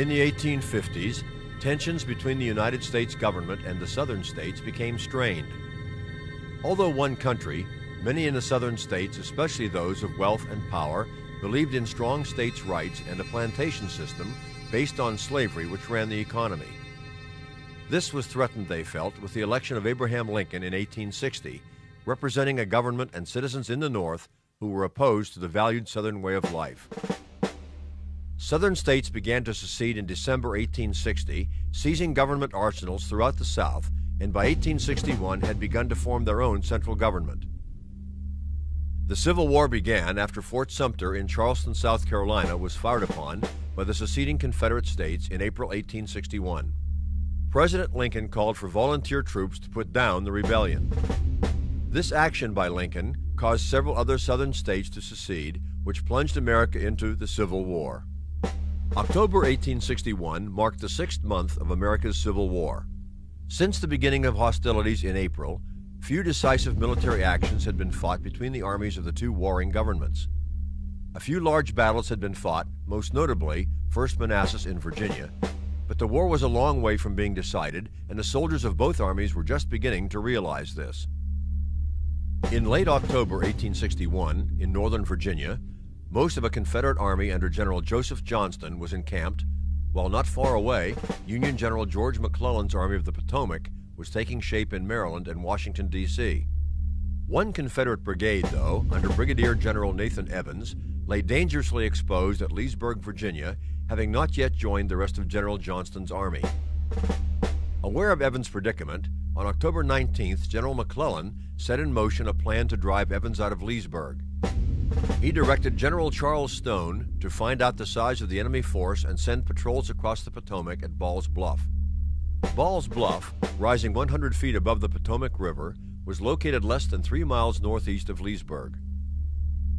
In the 1850s, tensions between the United States government and the southern states became strained. Although one country, many in the southern states, especially those of wealth and power, believed in strong states' rights and a plantation system based on slavery which ran the economy. This was threatened, they felt, with the election of Abraham Lincoln in 1860, representing a government and citizens in the North who were opposed to the valued Southern way of life. Southern states began to secede in December 1860, seizing government arsenals throughout the South, and by 1861 had begun to form their own central government. The Civil War began after Fort Sumter in Charleston, South Carolina was fired upon by the seceding Confederate States in April 1861. President Lincoln called for volunteer troops to put down the rebellion. This action by Lincoln caused several other southern states to secede, which plunged America into the Civil War. October 1861 marked the 6th month of America's Civil War. Since the beginning of hostilities in April, few decisive military actions had been fought between the armies of the two warring governments. A few large battles had been fought, most notably First Manassas in Virginia, but the war was a long way from being decided, and the soldiers of both armies were just beginning to realize this. In late October 1861, in northern Virginia, most of a Confederate army under General Joseph Johnston was encamped, while not far away, Union General George McClellan's Army of the Potomac was taking shape in Maryland and Washington, D.C. One Confederate brigade, though, under Brigadier General Nathan Evans, lay dangerously exposed at Leesburg, Virginia, having not yet joined the rest of General Johnston's army. Aware of Evans' predicament, on October 19th, General McClellan set in motion a plan to drive Evans out of Leesburg. He directed General Charles Stone to find out the size of the enemy force and send patrols across the Potomac at Ball's Bluff. Ball's Bluff, rising 100 feet above the Potomac River, was located less than 3 miles northeast of Leesburg.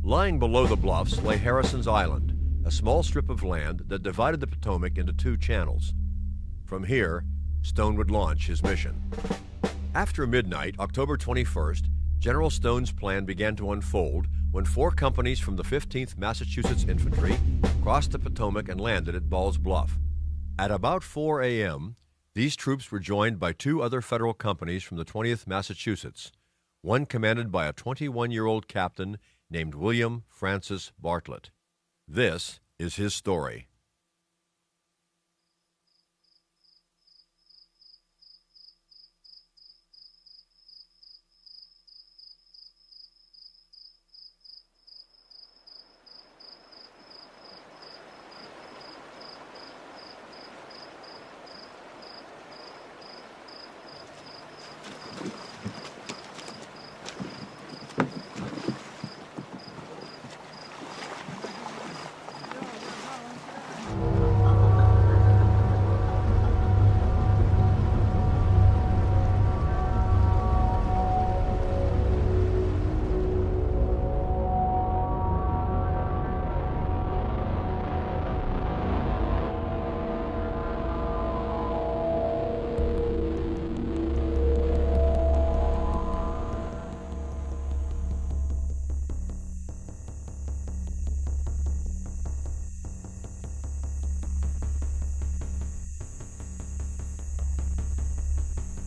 Lying below the bluffs lay Harrison's Island, a small strip of land that divided the Potomac into 2 channels. From here, Stone would launch his mission. After midnight, October 21st, General Stone's plan began to unfold when 4 companies from the 15th Massachusetts Infantry crossed the Potomac and landed at Ball's Bluff. At about 4 a.m., these troops were joined by 2 other federal companies from the 20th Massachusetts, one commanded by a 21-year-old captain named William Francis Bartlett. This is his story.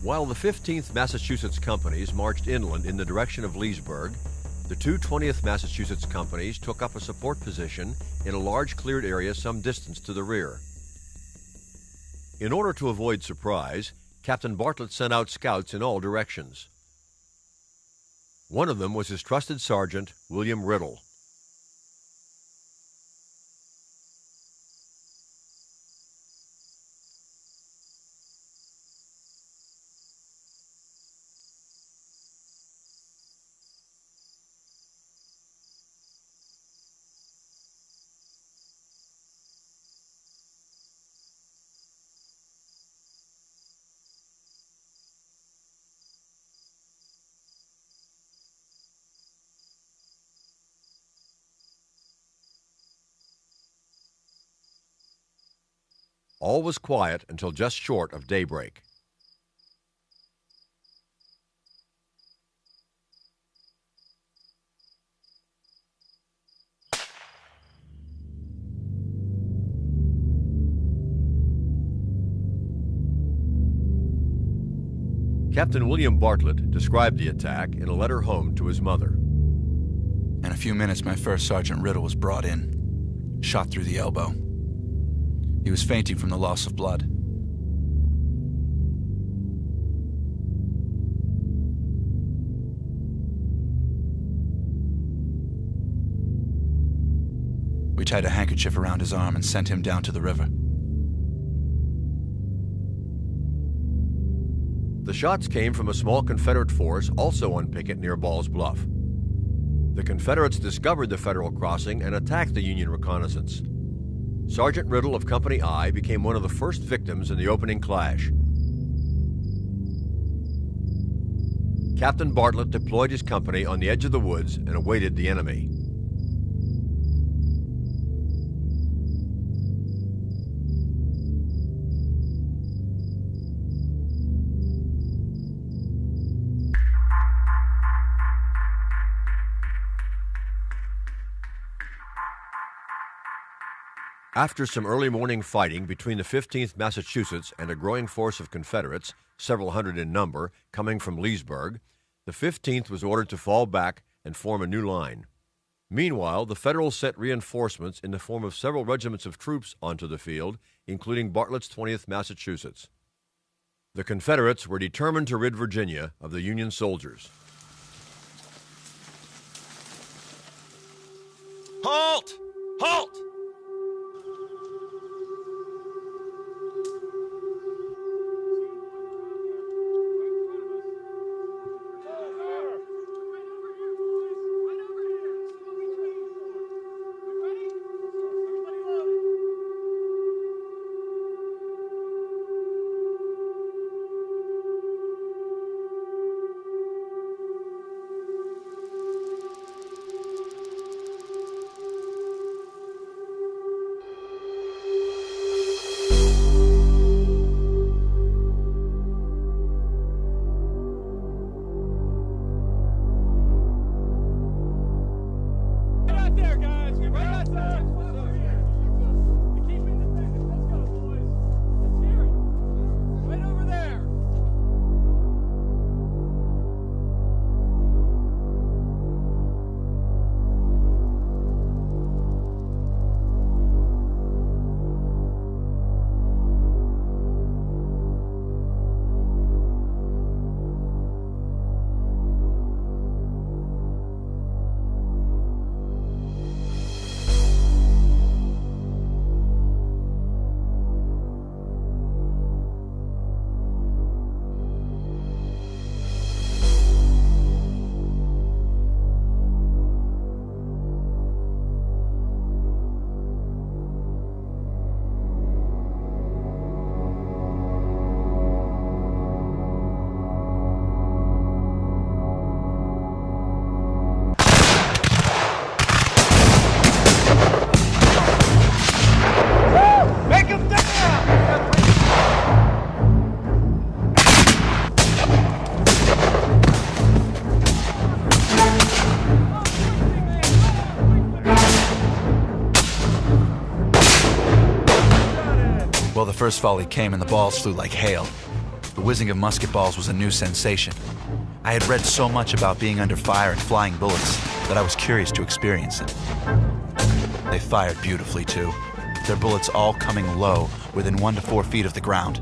While the 15th Massachusetts companies marched inland in the direction of Leesburg, the 2 20th Massachusetts companies took up a support position in a large cleared area some distance to the rear. In order to avoid surprise, Captain Bartlett sent out scouts in all directions. One of them was his trusted sergeant, William Riddle. All was quiet until just short of daybreak. Captain William Bartlett described the attack in a letter home to his mother. In a few minutes, my first Sergeant Riddle was brought in, shot through the elbow. He was fainting from the loss of blood. We tied a handkerchief around his arm and sent him down to the river. The shots came from a small Confederate force also on picket near Ball's Bluff. The Confederates discovered the Federal crossing and attacked the Union reconnaissance. Sergeant Riddle of Company I became one of the first victims in the opening clash. Captain Bartlett deployed his company on the edge of the woods and awaited the enemy. After some early morning fighting between the 15th Massachusetts and a growing force of Confederates, several hundred in number, coming from Leesburg, the 15th was ordered to fall back and form a new line. Meanwhile, the Federals sent reinforcements in the form of several regiments of troops onto the field, including Bartlett's 20th Massachusetts. The Confederates were determined to rid Virginia of the Union soldiers. Halt! Halt! Well, the first volley came and the balls flew like hail. The whizzing of musket balls was a new sensation. I had read so much about being under fire and flying bullets that I was curious to experience it. They fired beautifully, too, their bullets all coming low, within 1 to 4 feet of the ground.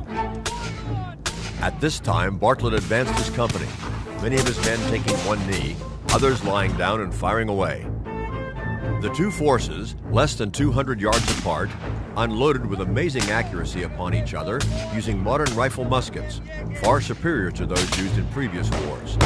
At this time, Bartlett advanced his company, many of his men taking one knee, others lying down and firing away. The two forces, less than 200 yards apart, unloaded with amazing accuracy upon each other using modern rifle muskets, far superior to those used in previous wars.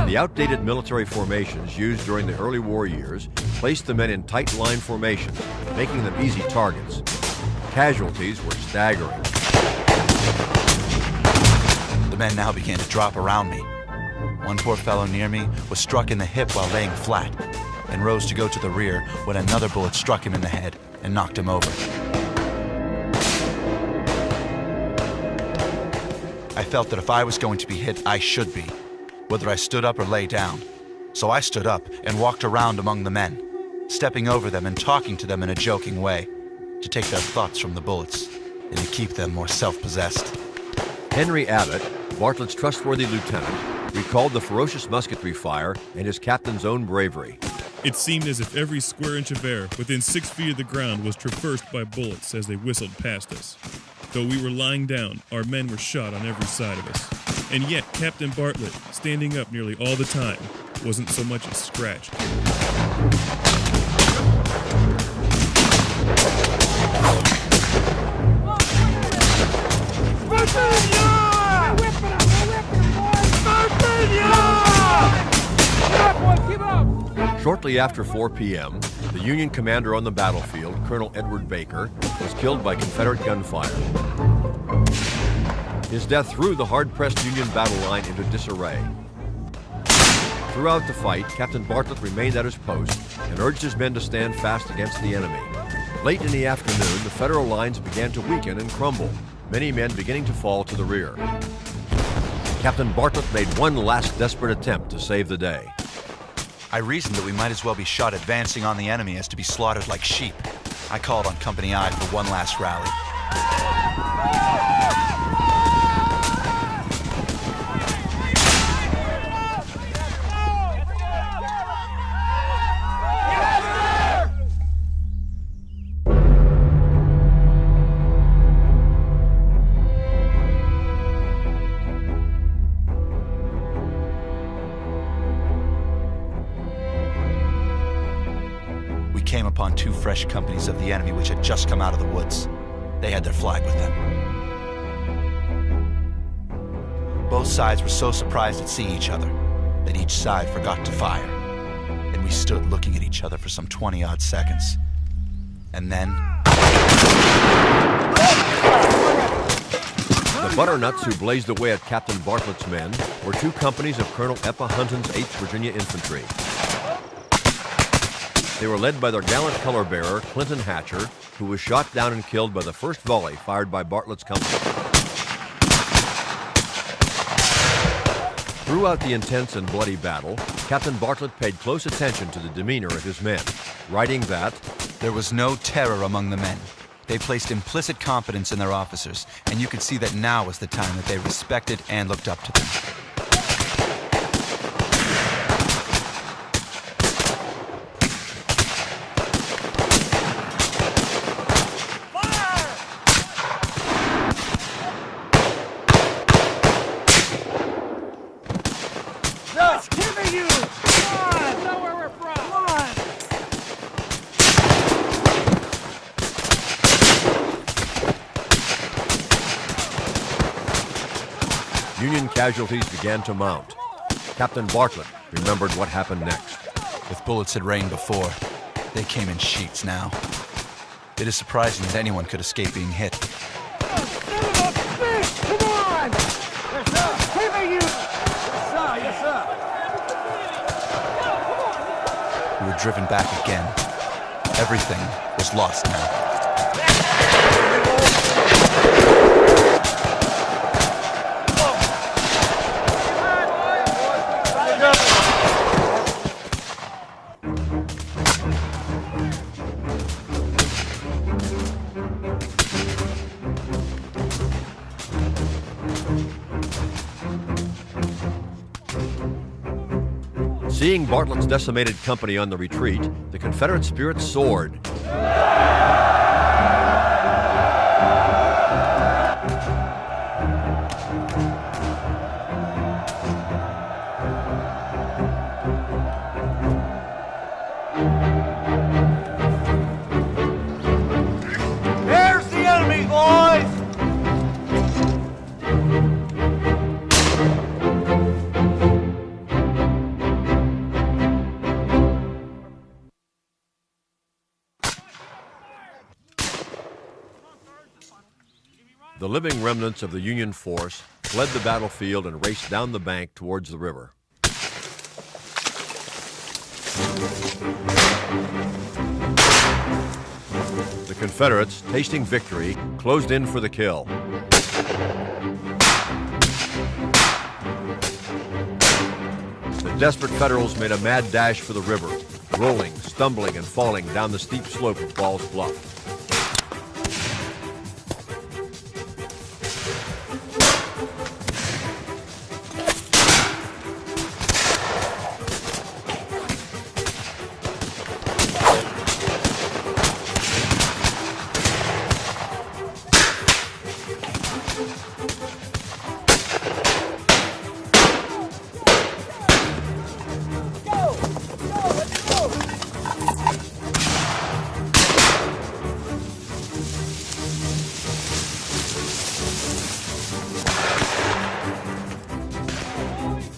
The outdated military formations used during the early war years placed the men in tight line formations, making them easy targets. Casualties were staggering. The men now began to drop around me. One poor fellow near me was struck in the hip while laying flat and rose to go to the rear when another bullet struck him in the head and knocked him over. I felt that if I was going to be hit, I should be, whether I stood up or lay down. So I stood up and walked around among the men, stepping over them and talking to them in a joking way, to take their thoughts from the bullets and to keep them more self-possessed. Henry Abbott, Bartlett's trustworthy lieutenant, recalled the ferocious musketry fire and his captain's own bravery. It seemed as if every square inch of air within 6 feet of the ground was traversed by bullets as they whistled past us. Though we were lying down, our men were shot on every side of us. And yet Captain Bartlett, standing up nearly all the time, wasn't so much as scratched. Shortly after 4 p.m., the Union commander on the battlefield, Colonel Edward Baker, was killed by Confederate gunfire. His death threw the hard-pressed Union battle line into disarray. Throughout the fight, Captain Bartlett remained at his post and urged his men to stand fast against the enemy. Late in the afternoon, the Federal lines began to weaken and crumble, many men beginning to fall to the rear. Captain Bartlett made one last desperate attempt to save the day. I reasoned that we might as well be shot advancing on the enemy as to be slaughtered like sheep. I called on Company I for one last rally. Came upon 2 fresh companies of the enemy which had just come out of the woods. They had their flag with them. Both sides were so surprised at seeing each other that each side forgot to fire, and we stood looking at each other for some 20-odd seconds. And then... The butternuts who blazed away at Captain Bartlett's men were 2 companies of Colonel Eppa Hunton's 8th Virginia Infantry. They were led by their gallant color bearer, Clinton Hatcher, who was shot down and killed by the first volley fired by Bartlett's company. Throughout the intense and bloody battle, Captain Bartlett paid close attention to the demeanor of his men, writing that, "There was no terror among the men. They placed implicit confidence in their officers, and you could see that now was the time that they respected and looked up to them." Union casualties began to mount. Captain Bartlett remembered what happened next. If bullets had rained before, they came in sheets now. It is surprising that anyone could escape being hit. Come on! Yes, sir! Give me you! Yes, sir! Yes, sir! We were driven back again. Everything was lost now. Seeing Bartlett's decimated company on the retreat, the Confederate spirit soared. There's the enemy, boys! The living remnants of the Union force fled the battlefield and raced down the bank towards the river. The Confederates, tasting victory, closed in for the kill. The desperate Federals made a mad dash for the river, rolling, stumbling, and falling down the steep slope of Ball's Bluff.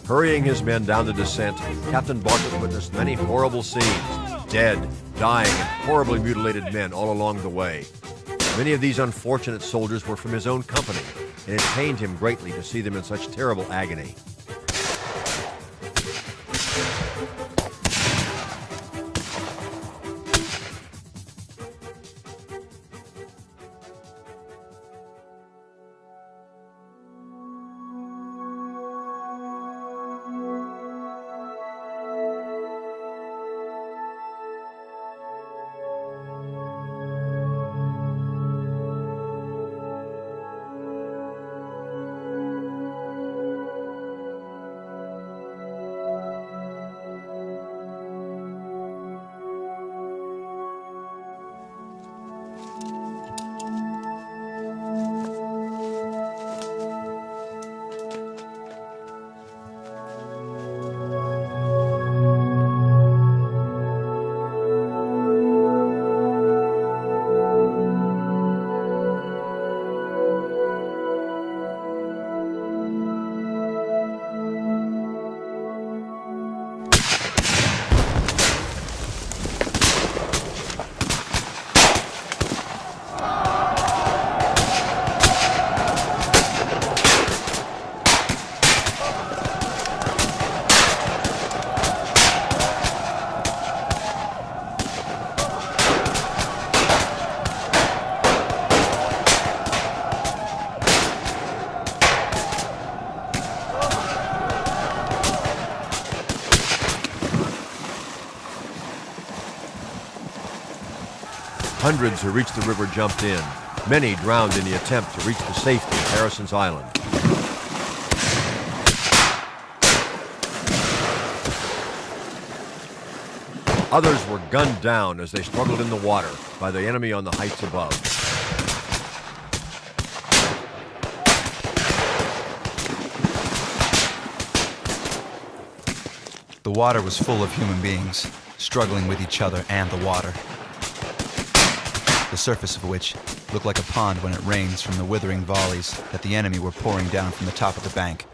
Hurrying his men down the descent, Captain Bartlett witnessed many horrible scenes, dead, dying, and horribly mutilated men all along the way. Many of these unfortunate soldiers were from his own company, and it pained him greatly to see them in such terrible agony. Hundreds who reached the river jumped in. Many drowned in the attempt to reach the safety of Harrison's Island. Others were gunned down as they struggled in the water by the enemy on the heights above. The water was full of human beings, struggling with each other and the water, the surface of which looked like a pond when it rains from the withering volleys that the enemy were pouring down from the top of the bank.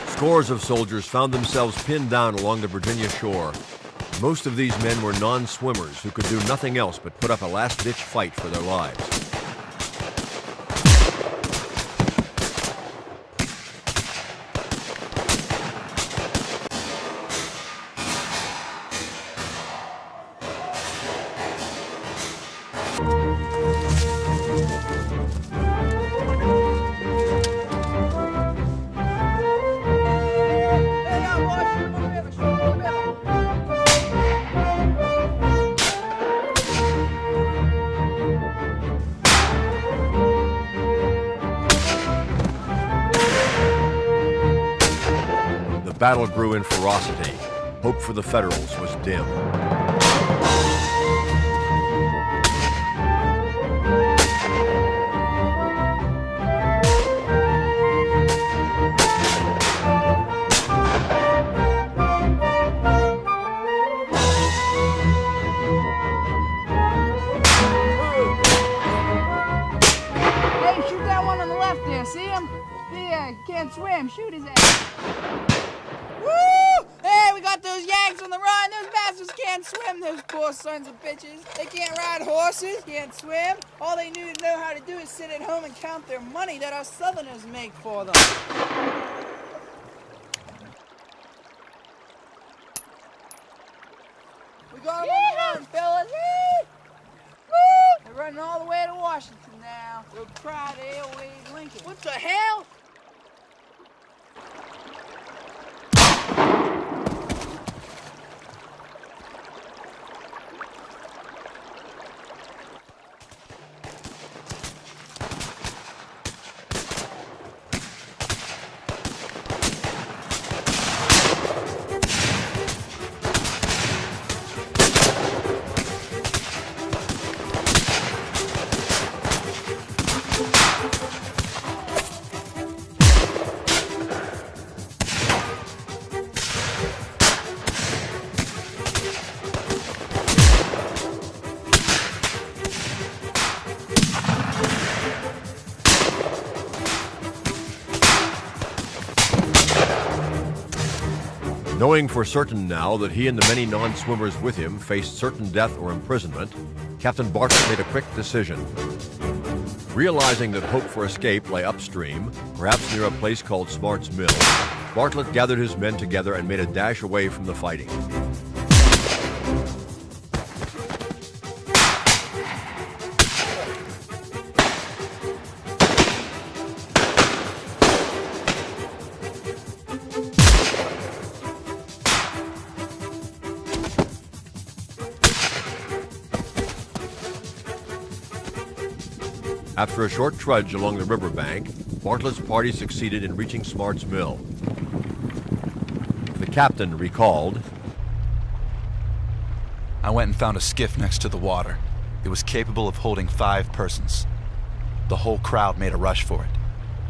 Scores of soldiers found themselves pinned down along the Virginia shore. Most of these men were non-swimmers who could do nothing else but put up a last-ditch fight for their lives. The battle grew in ferocity. Hope for the Federals was dim. Hey, shoot that one on the left there. See him? He can't swim. Shoot his ass. Woo! Hey, we got got those Yanks on the run. Those bastards can't swim, those poor sons of bitches. They can't ride horses, can't swim. All they know how to do is sit at home and count their money that us Southerners make for them. We got them on the run, fellas. Woo! They're running all the way to Washington now. We're proud of Airways Lincoln. What the hell? Knowing for certain now that he and the many non-swimmers with him faced certain death or imprisonment, Captain Bartlett made a quick decision. Realizing that hope for escape lay upstream, perhaps near a place called Smart's Mill, Bartlett gathered his men together and made a dash away from the fighting. After a short trudge along the riverbank, Bartlett's party succeeded in reaching Smart's Mill. The captain recalled, I went and found a skiff next to the water. It was capable of holding 5 persons. The whole crowd made a rush for it.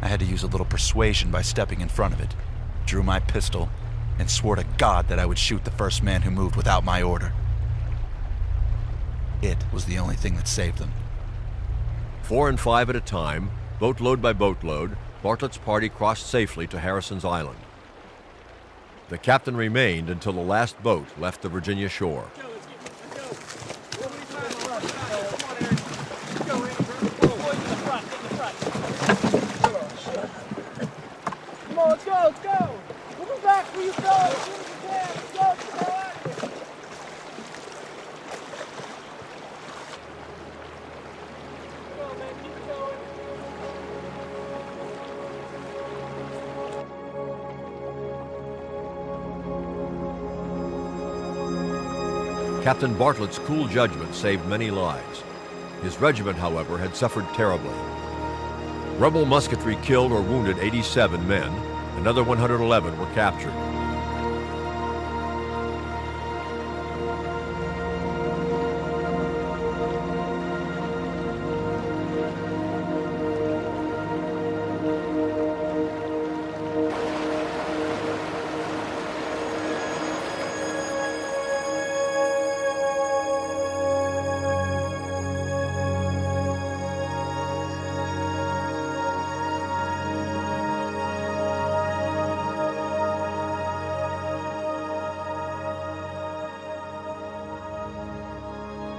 I had to use a little persuasion by stepping in front of it, drew my pistol, and swore to God that I would shoot the first man who moved without my order. It was the only thing that saved them. 4 and 5 at a time, boatload by boatload, Bartlett's party crossed safely to Harrison's Island. The captain remained until the last boat left the Virginia shore. Come on, let's go, let's go! We'll be back for you fellas as soon as we can. Let's go, let's go out of here. Come on, man, keep going. Captain Bartlett's cool judgment saved many lives. His regiment, however, had suffered terribly. Rebel musketry killed or wounded 87 men. Another 111 were captured.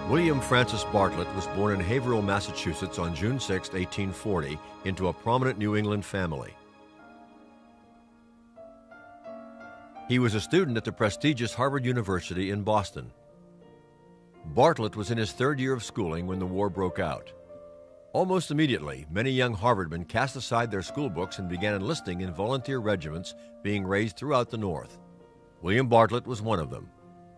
William Francis Bartlett was born in Haverhill, Massachusetts on June 6, 1840, into a prominent New England family. He was a student at the prestigious Harvard University in Boston. Bartlett was in his 3rd year of schooling when the war broke out. Almost immediately, many young Harvardmen cast aside their school books and began enlisting in volunteer regiments being raised throughout the North. William Bartlett was one of them.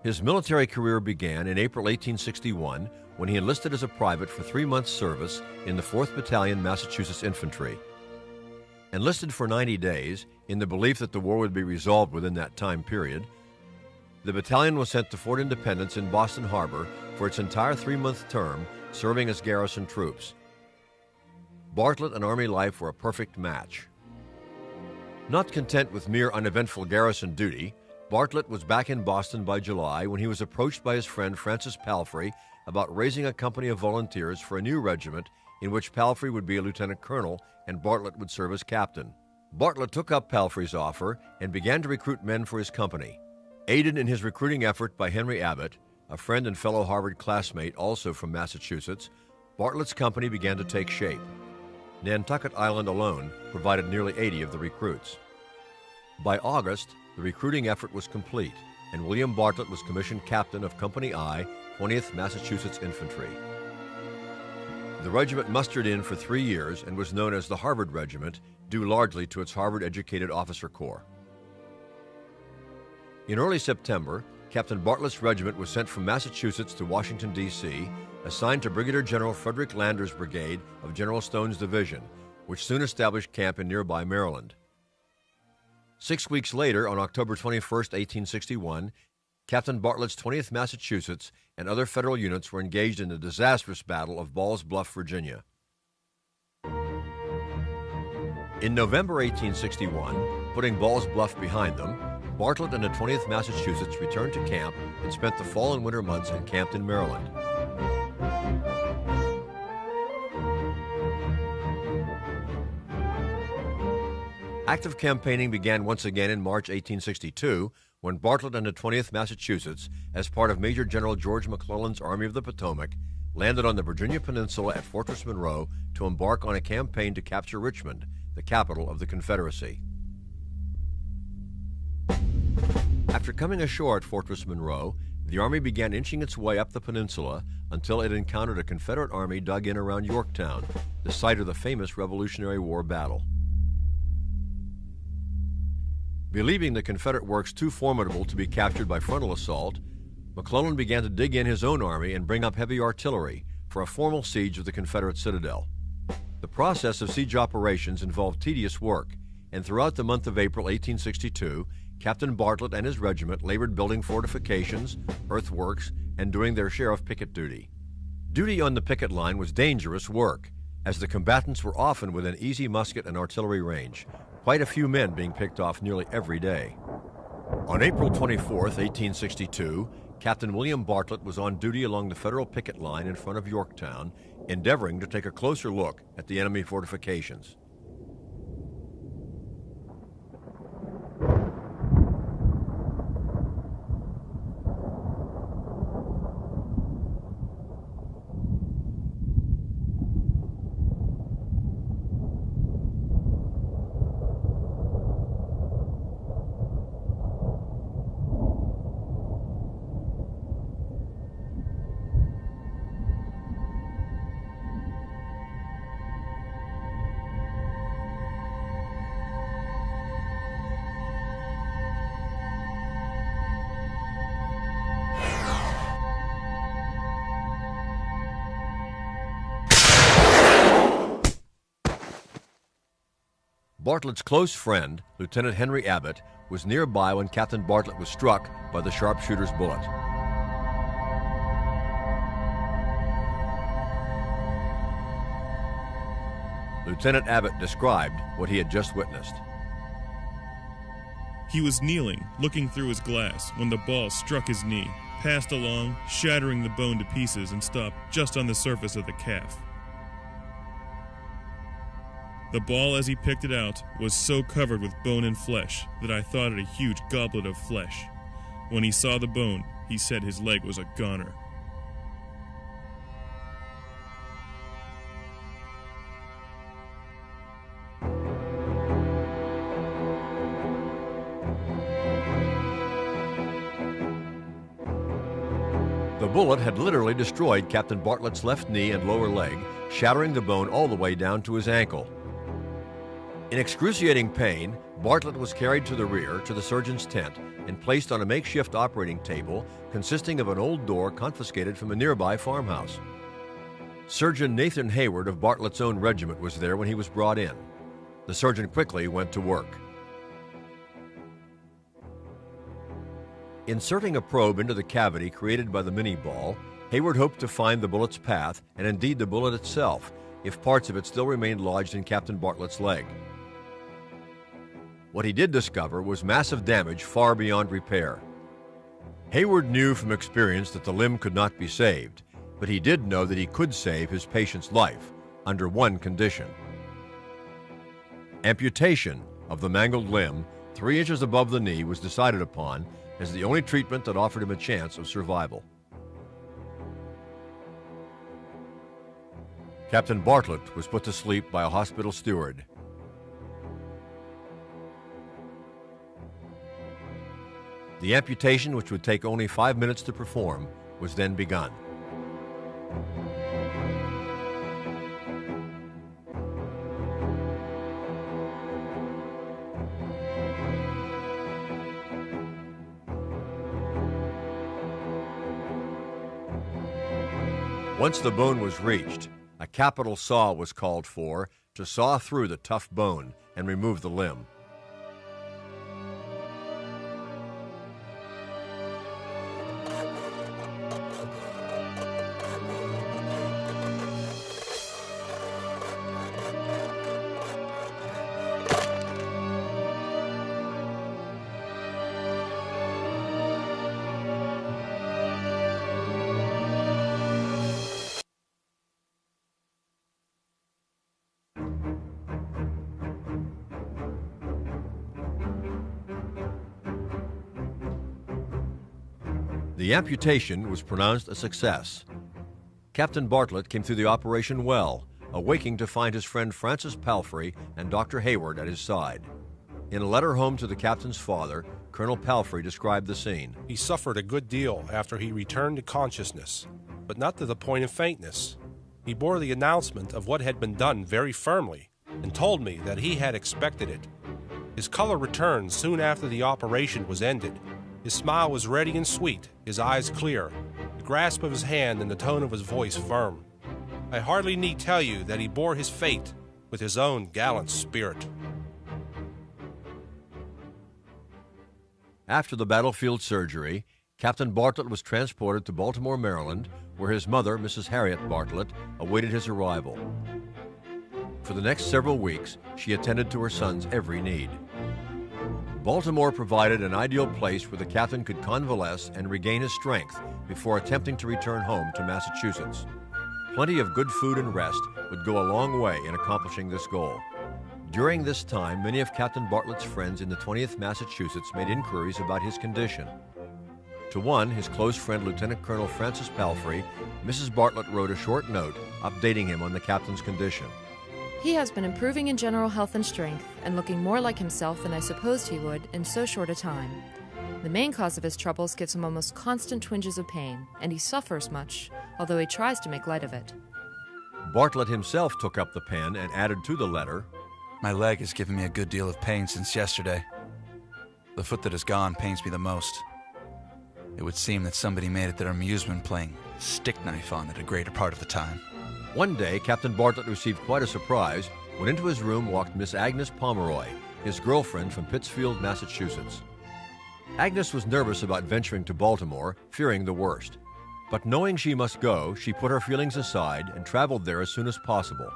His military career began in April 1861 when he enlisted as a private for 3 months' service in the 4th Battalion, Massachusetts Infantry. Enlisted for 90 days, in the belief that the war would be resolved within that time period, the battalion was sent to Fort Independence in Boston Harbor for its entire 3-month term, serving as garrison troops. Bartlett and Army life were a perfect match. Not content with mere uneventful garrison duty, Bartlett was back in Boston by July when he was approached by his friend Francis Palfrey about raising a company of volunteers for a new regiment in which Palfrey would be a lieutenant colonel and Bartlett would serve as captain. Bartlett took up Palfrey's offer and began to recruit men for his company. Aided in his recruiting effort by Henry Abbott, a friend and fellow Harvard classmate also from Massachusetts, Bartlett's company began to take shape. Nantucket Island alone provided nearly 80 of the recruits. By August, the recruiting effort was complete, and William Bartlett was commissioned captain of Company I, 20th Massachusetts Infantry. The regiment mustered in for 3 years and was known as the Harvard Regiment, due largely to its Harvard-educated officer corps. In early September, Captain Bartlett's regiment was sent from Massachusetts to Washington, D.C., assigned to Brigadier General Frederick Lander's brigade of General Stone's division, which soon established camp in nearby Maryland. 6 weeks later, on October 21, 1861, Captain Bartlett's 20th Massachusetts and other federal units were engaged in the disastrous Battle of Ball's Bluff, Virginia. In November 1861, putting Ball's Bluff behind them, Bartlett and the 20th Massachusetts returned to camp and spent the fall and winter months encamped in Maryland. Active campaigning began once again in March 1862 when Bartlett and the 20th Massachusetts, as part of Major General George McClellan's Army of the Potomac, landed on the Virginia Peninsula at Fortress Monroe to embark on a campaign to capture Richmond, the capital of the Confederacy. After coming ashore at Fortress Monroe, the Army began inching its way up the peninsula until it encountered a Confederate army dug in around Yorktown, the site of the famous Revolutionary War battle. Believing the Confederate works too formidable to be captured by frontal assault, McClellan began to dig in his own army and bring up heavy artillery for a formal siege of the Confederate citadel. The process of siege operations involved tedious work, and throughout the month of April 1862, Captain Bartlett and his regiment labored building fortifications, earthworks, and doing their share of picket duty. Duty on the picket line was dangerous work, as the combatants were often within easy musket and artillery range, quite a few men being picked off nearly every day. On April 24, 1862, Captain William Bartlett was on duty along the Federal picket line in front of Yorktown, endeavoring to take a closer look at the enemy fortifications. Bartlett's close friend, Lieutenant Henry Abbott, was nearby when Captain Bartlett was struck by the sharpshooter's bullet. Lieutenant Abbott described what he had just witnessed. He was kneeling, looking through his glass, when the ball struck his knee, passed along, shattering the bone to pieces, and stopped just on the surface of the calf. The ball, as he picked it out, was so covered with bone and flesh that I thought it a huge goblet of flesh. When he saw the bone, he said his leg was a goner. The bullet had literally destroyed Captain Bartlett's left knee and lower leg, shattering the bone all the way down to his ankle. In excruciating pain, Bartlett was carried to the rear to the surgeon's tent and placed on a makeshift operating table consisting of an old door confiscated from a nearby farmhouse. Surgeon Nathan Hayward of Bartlett's own regiment was there when he was brought in. The surgeon quickly went to work. Inserting a probe into the cavity created by the mini-ball, Hayward hoped to find the bullet's path, and indeed the bullet itself, if parts of it still remained lodged in Captain Bartlett's leg. What he did discover was massive damage far beyond repair. Hayward knew from experience that the limb could not be saved, but he did know that he could save his patient's life under one condition: amputation of the mangled limb 3 inches above the knee was decided upon, as the only treatment that offered him a chance of survival. Captain Bartlett was put to sleep by a hospital steward. The amputation, which would take only 5 minutes to perform, was then begun. Once the bone was reached, a capital saw was called for to saw through the tough bone and remove the limb. The amputation was pronounced a success. Captain Bartlett came through the operation well, awaking to find his friend Francis Palfrey and Dr. Hayward at his side. In a letter home to the captain's father, Colonel Palfrey described the scene. He suffered a good deal after he returned to consciousness, but not to the point of faintness. He bore the announcement of what had been done very firmly and told me that he had expected it. His color returned soon after the operation was ended. His smile was ready and sweet, his eyes clear, the grasp of his hand and the tone of his voice firm. I hardly need tell you that he bore his fate with his own gallant spirit. After the battlefield surgery, Captain Bartlett was transported to Baltimore, Maryland, where his mother, Mrs. Harriet Bartlett, awaited his arrival. For the next several weeks, she attended to her son's every need. Baltimore provided an ideal place where the captain could convalesce and regain his strength before attempting to return home to Massachusetts. Plenty of good food and rest would go a long way in accomplishing this goal. During this time, many of Captain Bartlett's friends in the 20th Massachusetts made inquiries about his condition. To one, his close friend, Lieutenant Colonel Francis Palfrey, Mrs. Bartlett wrote a short note updating him on the captain's condition. He has been improving in general health and strength and looking more like himself than I supposed he would in so short a time. The main cause of his troubles gives him almost constant twinges of pain, and he suffers much, although he tries to make light of it. Bartlett himself took up the pen and added to the letter, My leg has given me a good deal of pain since yesterday. The foot that is gone pains me the most. It would seem that somebody made it their amusement playing stick knife on it a greater part of the time. One day, Captain Bartlett received quite a surprise when into his room walked Miss Agnes Pomeroy, his girlfriend from Pittsfield, Massachusetts. Agnes was nervous about venturing to Baltimore, fearing the worst. But knowing she must go, she put her feelings aside and traveled there as soon as possible.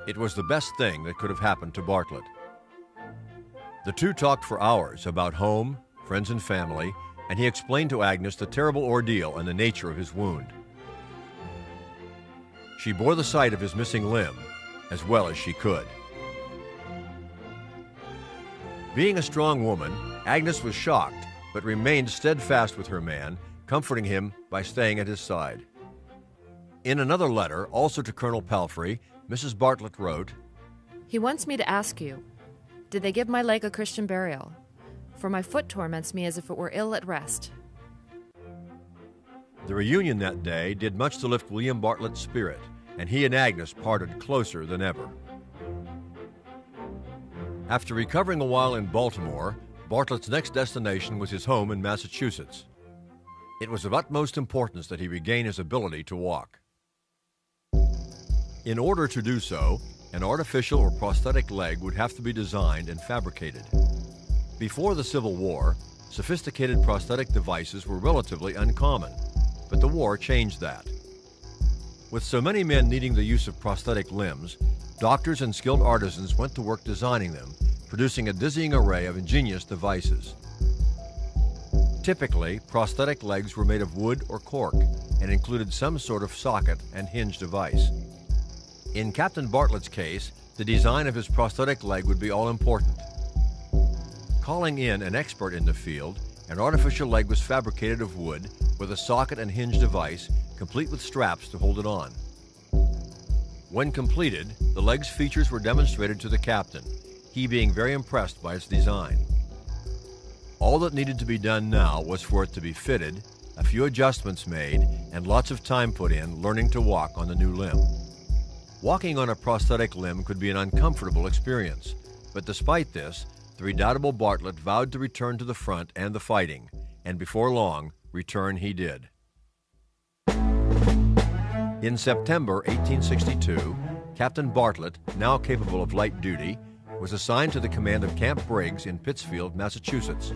It was the best thing that could have happened to Bartlett. The two talked for hours about home, friends and family, and he explained to Agnes the terrible ordeal and the nature of his wound. She bore the sight of his missing limb as well as she could. Being a strong woman, Agnes was shocked, but remained steadfast with her man, comforting him by staying at his side. In another letter, also to Colonel Palfrey, Mrs. Bartlett wrote, He wants me to ask you, did they give my leg a Christian burial? For my foot torments me as if it were ill at rest. The reunion that day did much to lift William Bartlett's spirit, and he and Agnes parted closer than ever. After recovering a while in Baltimore, Bartlett's next destination was his home in Massachusetts. It was of utmost importance that he regain his ability to walk. In order to do so, an artificial or prosthetic leg would have to be designed and fabricated. Before the Civil War, sophisticated prosthetic devices were relatively uncommon, but the war changed that. With so many men needing the use of prosthetic limbs, doctors and skilled artisans went to work designing them, producing a dizzying array of ingenious devices. Typically, prosthetic legs were made of wood or cork and included some sort of socket and hinge device. In Captain Bartlett's case, the design of his prosthetic leg would be all important. Calling in an expert in the field, An artificial leg was fabricated of wood with a socket and hinge device, complete with straps to hold it on. When completed, the leg's features were demonstrated to the captain, he being very impressed by its design. All that needed to be done now was for it to be fitted, a few adjustments made, and lots of time put in learning to walk on the new limb. Walking on a prosthetic limb could be an uncomfortable experience, but despite this, the redoubtable Bartlett vowed to return to the front and the fighting, and before long, return he did. In September 1862, Captain Bartlett, now capable of light duty, was assigned to the command of Camp Briggs in Pittsfield, Massachusetts.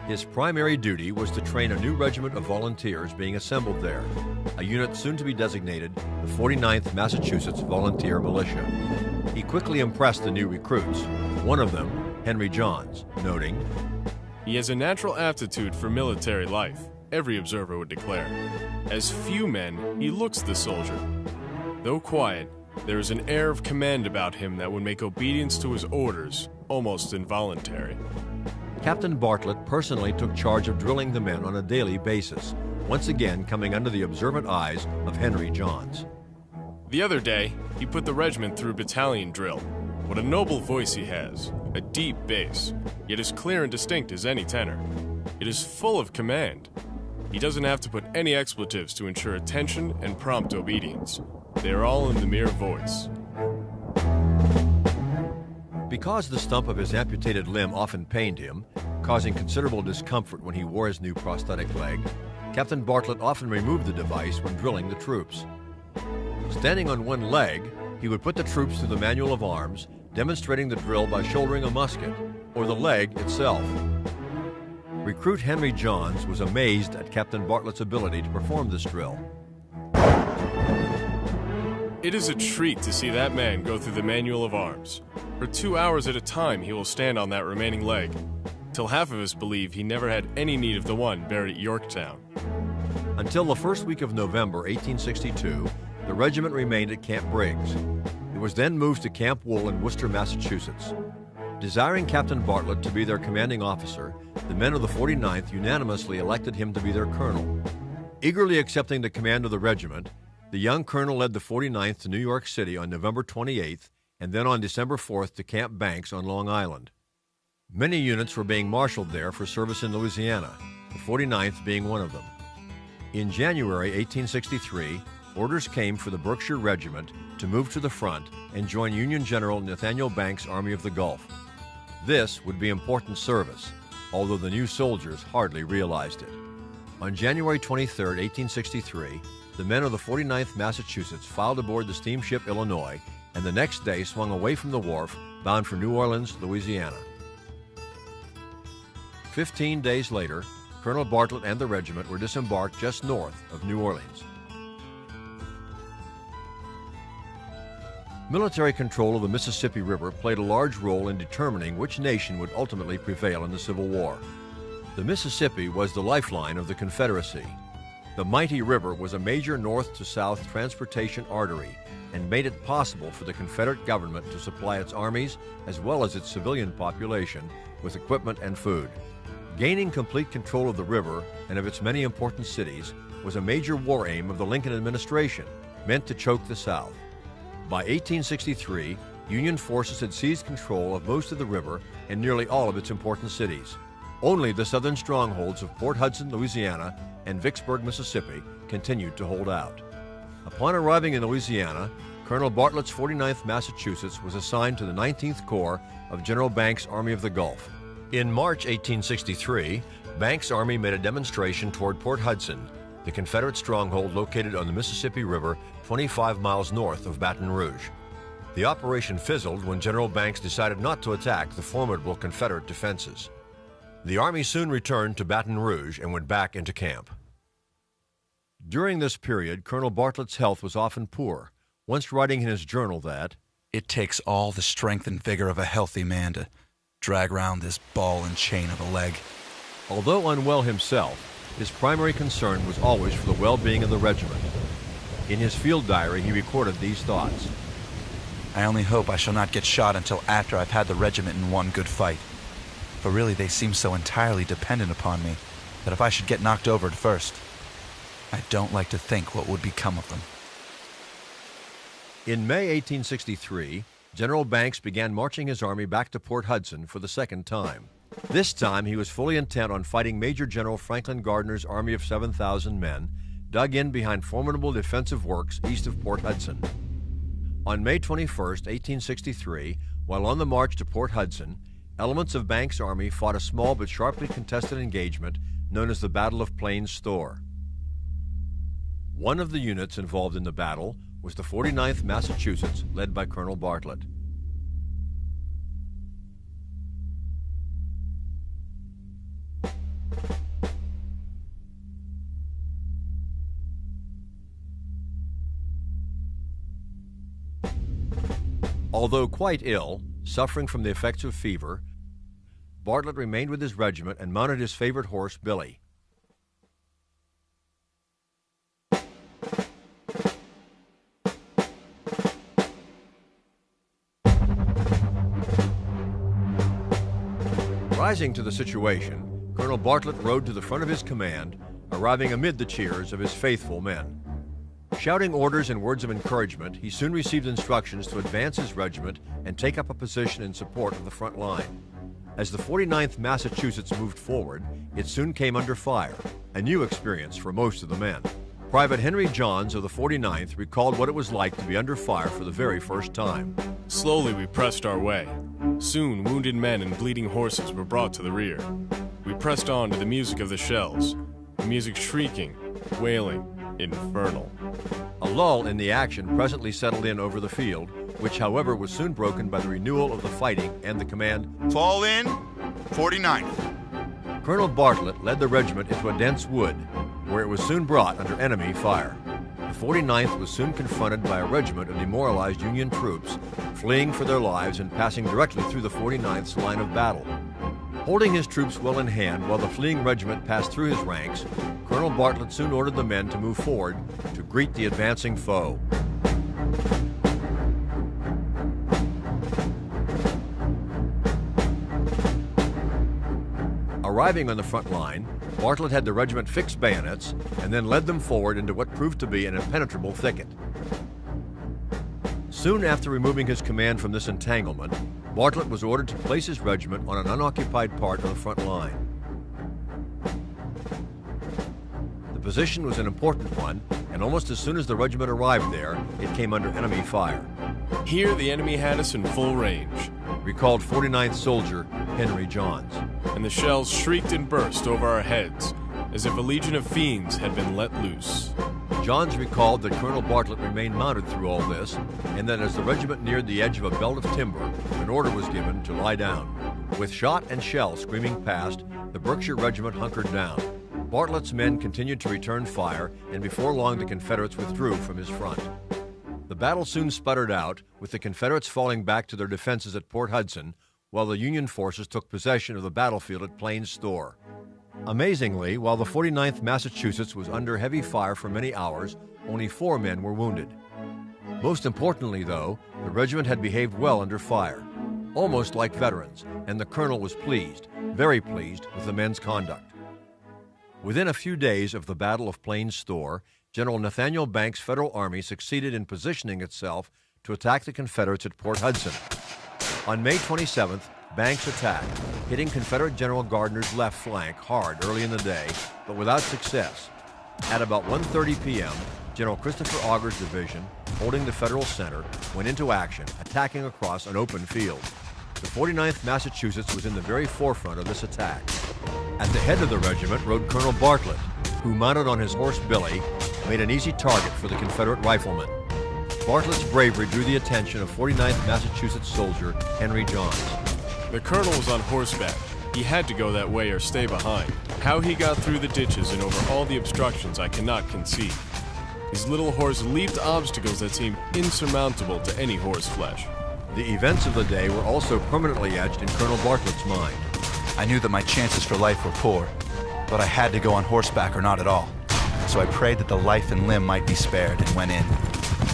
His primary duty was to train a new regiment of volunteers being assembled there, a unit soon to be designated the 49th Massachusetts Volunteer Militia. He quickly impressed the new recruits, one of them, Henry Johns, noting, "He has a natural aptitude for military life, every observer would declare. As few men, he looks the soldier. Though quiet, there is an air of command about him that would make obedience to his orders almost involuntary." Captain Bartlett personally took charge of drilling the men on a daily basis, once again coming under the observant eyes of Henry Johns. The other day, he put the regiment through battalion drill. What a noble voice he has, a deep bass, yet as clear and distinct as any tenor. It is full of command. He doesn't have to put any expletives to ensure attention and prompt obedience. They are all in the mere voice. Because the stump of his amputated limb often pained him, causing considerable discomfort when he wore his new prosthetic leg, Captain Bartlett often removed the device when drilling the troops. Standing on one leg, he would put the troops through the manual of arms, demonstrating the drill by shouldering a musket, or the leg itself. Recruit Henry Johns was amazed at Captain Bartlett's ability to perform this drill. It is a treat to see that man go through the manual of arms. For 2 hours at a time he will stand on that remaining leg, till half of us believe he never had any need of the one buried at Yorktown. Until the first week of November 1862, the regiment remained at Camp Briggs. It was then moved to Camp Wool in Worcester, Massachusetts. Desiring Captain Bartlett to be their commanding officer, the men of the 49th unanimously elected him to be their colonel. Eagerly accepting the command of the regiment, the young colonel led the 49th to New York City on November 28th and then on December 4th to Camp Banks on Long Island. Many units were being marshaled there for service in Louisiana, the 49th being one of them. In January 1863, orders came for the Berkshire Regiment to move to the front and join Union General Nathaniel Banks' Army of the Gulf. This would be important service, although the new soldiers hardly realized it. On January 23, 1863, the men of the 49th Massachusetts filed aboard the steamship Illinois and the next day swung away from the wharf, bound for New Orleans, Louisiana. 15 days later, Colonel Bartlett and the regiment were disembarked just north of New Orleans. Military control of the Mississippi River played a large role in determining which nation would ultimately prevail in the Civil War. The Mississippi was the lifeline of the Confederacy. The mighty river was a major north-to-south transportation artery and made it possible for the Confederate government to supply its armies as well as its civilian population with equipment and food. Gaining complete control of the river and of its many important cities was a major war aim of the Lincoln administration, meant to choke the South. By 1863, Union forces had seized control of most of the river and nearly all of its important cities. Only the southern strongholds of Port Hudson, Louisiana, and Vicksburg, Mississippi, continued to hold out. Upon arriving in Louisiana, Colonel Bartlett's 49th Massachusetts was assigned to the 19th Corps of General Banks' Army of the Gulf. In March 1863, Banks' army made a demonstration toward Port Hudson, the Confederate stronghold located on the Mississippi River 25 miles north of Baton Rouge. The operation fizzled when General Banks decided not to attack the formidable Confederate defenses. The army soon returned to Baton Rouge and went back into camp. During this period, Colonel Bartlett's health was often poor, once writing in his journal that, "It takes all the strength and vigor of a healthy man to drag round this ball and chain of a leg." Although unwell himself, his primary concern was always for the well-being of the regiment. In his field diary, he recorded these thoughts. "I only hope I shall not get shot until after I've had the regiment in one good fight. But really, they seem so entirely dependent upon me that if I should get knocked over at first, I don't like to think what would become of them. In May 1863, General Banks began marching his army back to Port Hudson for the second time. This time, he was fully intent on fighting Major General Franklin Gardner's army of 7,000 men, dug in behind formidable defensive works east of Port Hudson. On May 21, 1863, while on the march to Port Hudson, elements of Banks' army fought a small but sharply contested engagement known as the Battle of Plains Store. One of the units involved in the battle was the 49th Massachusetts, led by Colonel Bartlett. Although quite ill, suffering from the effects of fever, Bartlett remained with his regiment and mounted his favorite horse, Billy. Rising to the situation, Colonel Bartlett rode to the front of his command, arriving amid the cheers of his faithful men. Shouting orders and words of encouragement, he soon received instructions to advance his regiment and take up a position in support of the front line. As the 49th Massachusetts moved forward, it soon came under fire, a new experience for most of the men. Private Henry Johns of the 49th recalled what it was like to be under fire for the very first time. Slowly we pressed our way. Soon wounded men and bleeding horses were brought to the rear. We pressed on to the music of the shells, the music shrieking, wailing, infernal. A lull in the action presently settled in over the field, which however was soon broken by the renewal of the fighting and the command, "Fall in, 49th." Colonel Bartlett led the regiment into a dense wood, where it was soon brought under enemy fire. The 49th was soon confronted by a regiment of demoralized Union troops, fleeing for their lives and passing directly through the 49th's line of battle. Holding his troops well in hand while the fleeing regiment passed through his ranks, Colonel Bartlett soon ordered the men to move forward to greet the advancing foe. Arriving on the front line, Bartlett had the regiment fix bayonets and then led them forward into what proved to be an impenetrable thicket. Soon after removing his command from this entanglement, Bartlett was ordered to place his regiment on an unoccupied part of the front line. The position was an important one, and almost as soon as the regiment arrived there, it came under enemy fire. Here the enemy had us in full range, recalled 49th soldier Henry Johns. And the shells shrieked and burst over our heads, as if a legion of fiends had been let loose. Johns recalled that Colonel Bartlett remained mounted through all this, and that as the regiment neared the edge of a belt of timber, an order was given to lie down. With shot and shell screaming past, the Berkshire Regiment hunkered down. Bartlett's men continued to return fire, and before long the Confederates withdrew from his front. The battle soon sputtered out, with the Confederates falling back to their defenses at Port Hudson, while the Union forces took possession of the battlefield at Plains Store. Amazingly, while the 49th Massachusetts was under heavy fire for many hours, only 4 men were wounded. Most importantly, though, the regiment had behaved well under fire, almost like veterans, and the colonel was pleased, very pleased, with the men's conduct. Within a few days of the Battle of Plains Store, General Nathaniel Banks' Federal Army succeeded in positioning itself to attack the Confederates at Port Hudson. On May 27th, Banks attacked, hitting Confederate General Gardner's left flank hard early in the day, but without success. At about 1:30 p.m., General Christopher Augur's division, holding the Federal center, went into action, attacking across an open field. The 49th Massachusetts was in the very forefront of this attack. At the head of the regiment rode Colonel Bartlett, who, mounted on his horse Billy, made an easy target for the Confederate riflemen. Bartlett's bravery drew the attention of 49th Massachusetts soldier Henry Johns. The colonel was on horseback. He had to go that way or stay behind. How he got through the ditches and over all the obstructions I cannot conceive. His little horse leaped obstacles that seemed insurmountable to any horseflesh. The events of the day were also permanently etched in Colonel Bartlett's mind. I knew that my chances for life were poor, but I had to go on horseback or not at all. So I prayed that the life and limb might be spared and went in.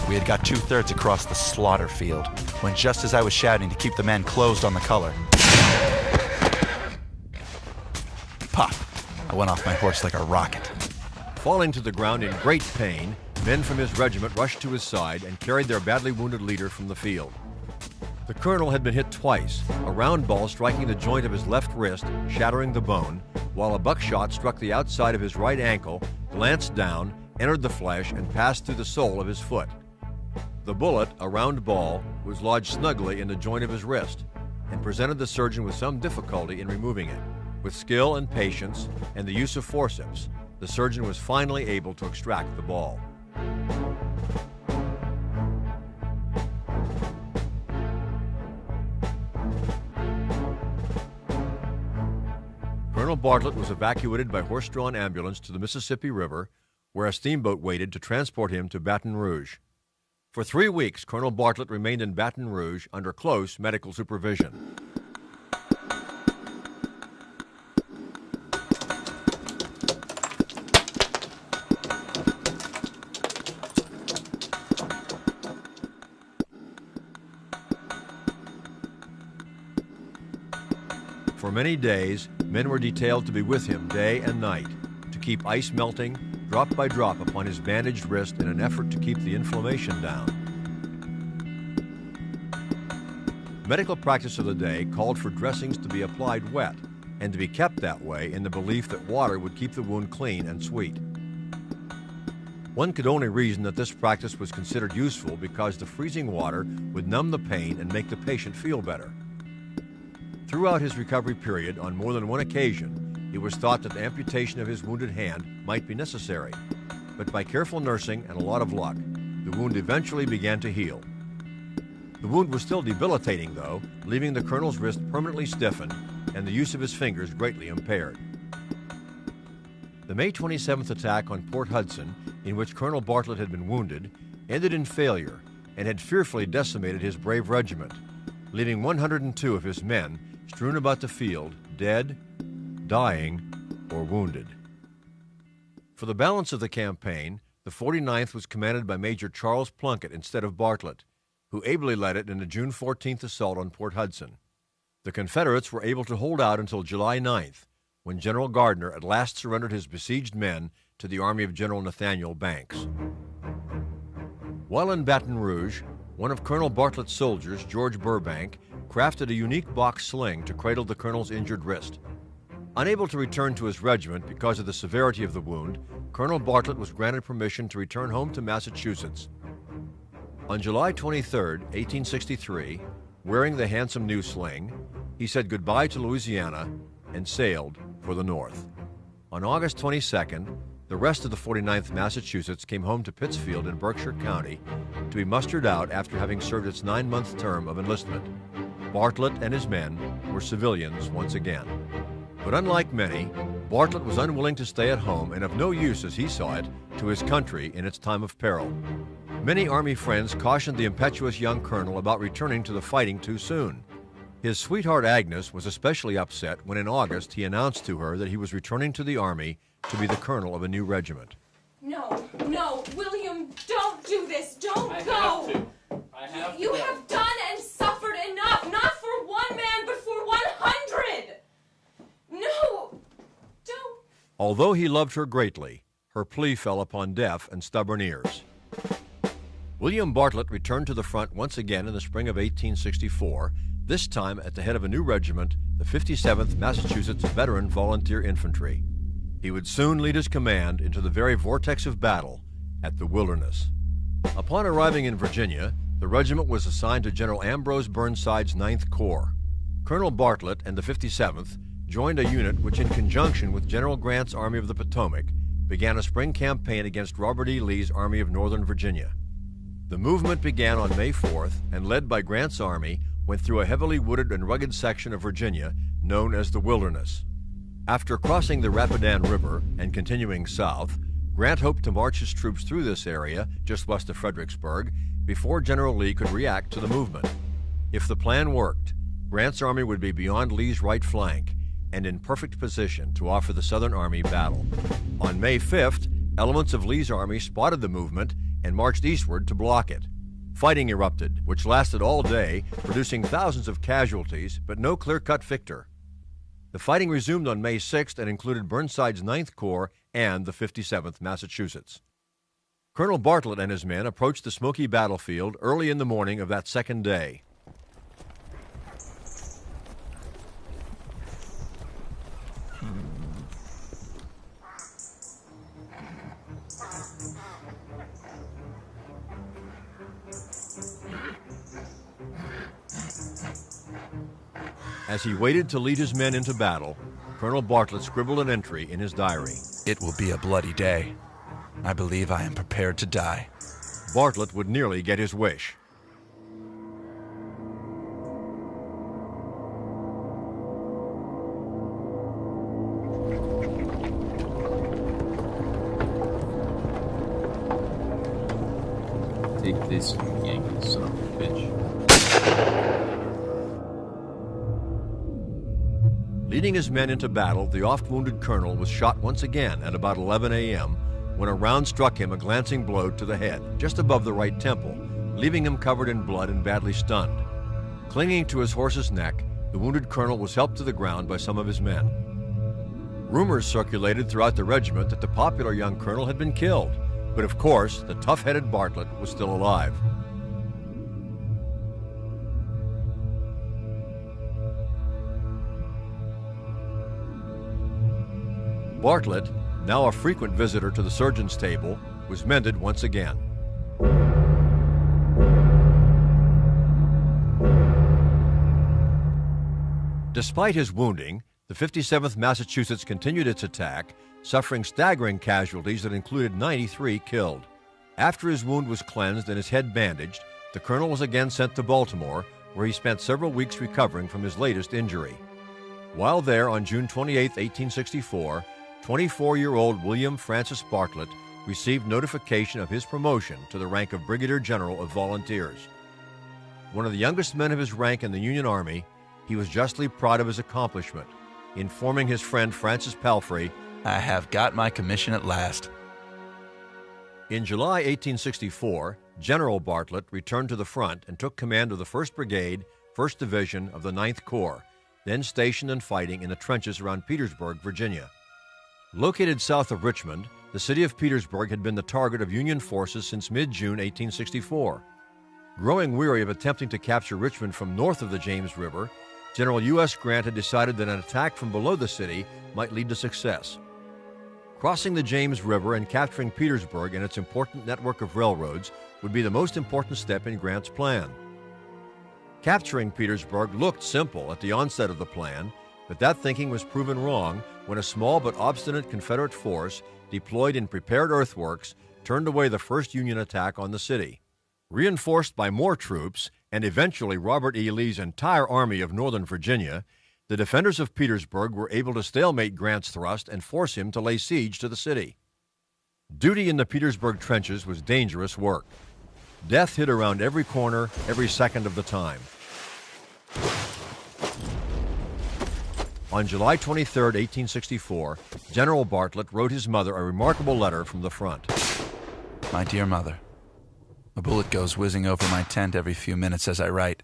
We had got 2/3 across the slaughter field, when just as I was shouting to keep the men closed on the color, I went off my horse like a rocket. Falling to the ground in great pain, men from his regiment rushed to his side and carried their badly wounded leader from the field. The colonel had been hit twice, a round ball striking the joint of his left wrist, shattering the bone, while a buckshot struck the outside of his right ankle, glanced down, entered the flesh, and passed through the sole of his foot. The bullet, a round ball, was lodged snugly in the joint of his wrist and presented the surgeon with some difficulty in removing it. With skill and patience and the use of forceps, the surgeon was finally able to extract the ball. Colonel Bartlett was evacuated by horse-drawn ambulance to the Mississippi River, where a steamboat waited to transport him to Baton Rouge. For 3 weeks, Colonel Bartlett remained in Baton Rouge under close medical supervision. For many days, men were detailed to be with him day and night, to keep ice melting, drop by drop, upon his bandaged wrist in an effort to keep the inflammation down. Medical practice of the day called for dressings to be applied wet and to be kept that way in the belief that water would keep the wound clean and sweet. One could only reason that this practice was considered useful because the freezing water would numb the pain and make the patient feel better. Throughout his recovery period, on more than one occasion, it was thought that the amputation of his wounded hand might be necessary. But by careful nursing and a lot of luck, the wound eventually began to heal. The wound was still debilitating, though, leaving the colonel's wrist permanently stiffened and the use of his fingers greatly impaired. The May 27th attack on Port Hudson, in which Colonel Bartlett had been wounded, ended in failure and had fearfully decimated his brave regiment, leaving 102 of his men strewn about the field, dead, dying, or wounded. For the balance of the campaign, the 49th was commanded by Major Charles Plunkett instead of Bartlett, who ably led it in the June 14th assault on Port Hudson. The Confederates were able to hold out until July 9th, when General Gardner at last surrendered his besieged men to the army of General Nathaniel Banks. While in Baton Rouge, one of Colonel Bartlett's soldiers, George Burbank, crafted a unique box sling to cradle the colonel's injured wrist. Unable to return to his regiment because of the severity of the wound, Colonel Bartlett was granted permission to return home to Massachusetts. On July 23, 1863, wearing the handsome new sling, he said goodbye to Louisiana and sailed for the North. On August 22nd, the rest of the 49th Massachusetts came home to Pittsfield in Berkshire County to be mustered out after having served its 9-month term of enlistment. Bartlett and his men were civilians once again. But unlike many, Bartlett was unwilling to stay at home and of no use, as he saw it, to his country in its time of peril. Many Army friends cautioned the impetuous young colonel about returning to the fighting too soon. His sweetheart Agnes was especially upset when in August he announced to her that he was returning to the Army to be the colonel of a new regiment. No, William, don't do this. Don't go. You have done and suffered enough, not for one man, but for 100. No, don't. Although he loved her greatly, her plea fell upon deaf and stubborn ears. William Bartlett returned to the front once again in the spring of 1864, this time at the head of a new regiment, the 57th Massachusetts Veteran Volunteer Infantry. He would soon lead his command into the very vortex of battle at the Wilderness. Upon arriving in Virginia, the regiment was assigned to General Ambrose Burnside's 9th Corps. Colonel Bartlett and the 57th joined a unit which, in conjunction with General Grant's Army of the Potomac, began a spring campaign against Robert E. Lee's Army of Northern Virginia. The movement began on May 4th and, led by Grant's army, went through a heavily wooded and rugged section of Virginia known as the Wilderness. After crossing the Rapidan River and continuing south, Grant hoped to march his troops through this area, just west of Fredericksburg, before General Lee could react to the movement. If the plan worked, Grant's army would be beyond Lee's right flank and in perfect position to offer the Southern Army battle. On May 5th, elements of Lee's army spotted the movement and marched eastward to block it. Fighting erupted, which lasted all day, producing thousands of casualties, but no clear-cut victor. The fighting resumed on May 6th and included Burnside's 9th Corps and the 57th Massachusetts. Colonel Bartlett and his men approached the smoky battlefield early in the morning of that second day. As he waited to lead his men into battle, Colonel Bartlett scribbled an entry in his diary. It will be a bloody day. I believe I am prepared to die. Bartlett would nearly get his wish. Take this, you Yankee son of a bitch. Leading his men into battle, the oft-wounded colonel was shot once again at about 11 a.m. when a round struck him a glancing blow to the head, just above the right temple, leaving him covered in blood and badly stunned. Clinging to his horse's neck, the wounded colonel was helped to the ground by some of his men. Rumors circulated throughout the regiment that the popular young colonel had been killed, but of course, the tough-headed Bartlett was still alive. Bartlett, now a frequent visitor to the surgeon's table, was mended once again. Despite his wounding, the 57th Massachusetts continued its attack, suffering staggering casualties that included 93 killed. After his wound was cleansed and his head bandaged, the colonel was again sent to Baltimore, where he spent several weeks recovering from his latest injury. While there on June 28, 1864, 24-year-old William Francis Bartlett received notification of his promotion to the rank of Brigadier General of Volunteers. One of the youngest men of his rank in the Union Army, he was justly proud of his accomplishment, informing his friend Francis Palfrey, "I have got my commission at last." In July 1864, General Bartlett returned to the front and took command of the 1st Brigade, 1st Division of the 9th Corps, then stationed and fighting in the trenches around Petersburg, Virginia. Located south of Richmond, the city of Petersburg had been the target of Union forces since mid-June 1864. Growing weary of attempting to capture Richmond from north of the James River, General U.S. Grant had decided that an attack from below the city might lead to success. Crossing the James River and capturing Petersburg and its important network of railroads would be the most important step in Grant's plan. Capturing Petersburg looked simple at the onset of the plan, but that thinking was proven wrong when a small but obstinate Confederate force deployed in prepared earthworks turned away the first Union attack on the city. Reinforced by more troops and eventually Robert E. Lee's entire army of Northern Virginia, the defenders of Petersburg were able to stalemate Grant's thrust and force him to lay siege to the city. Duty in the Petersburg trenches was dangerous work. Death hid around every corner, every second of the time. On July 23, 1864, General Bartlett wrote his mother a remarkable letter from the front. My dear mother, a bullet goes whizzing over my tent every few minutes as I write,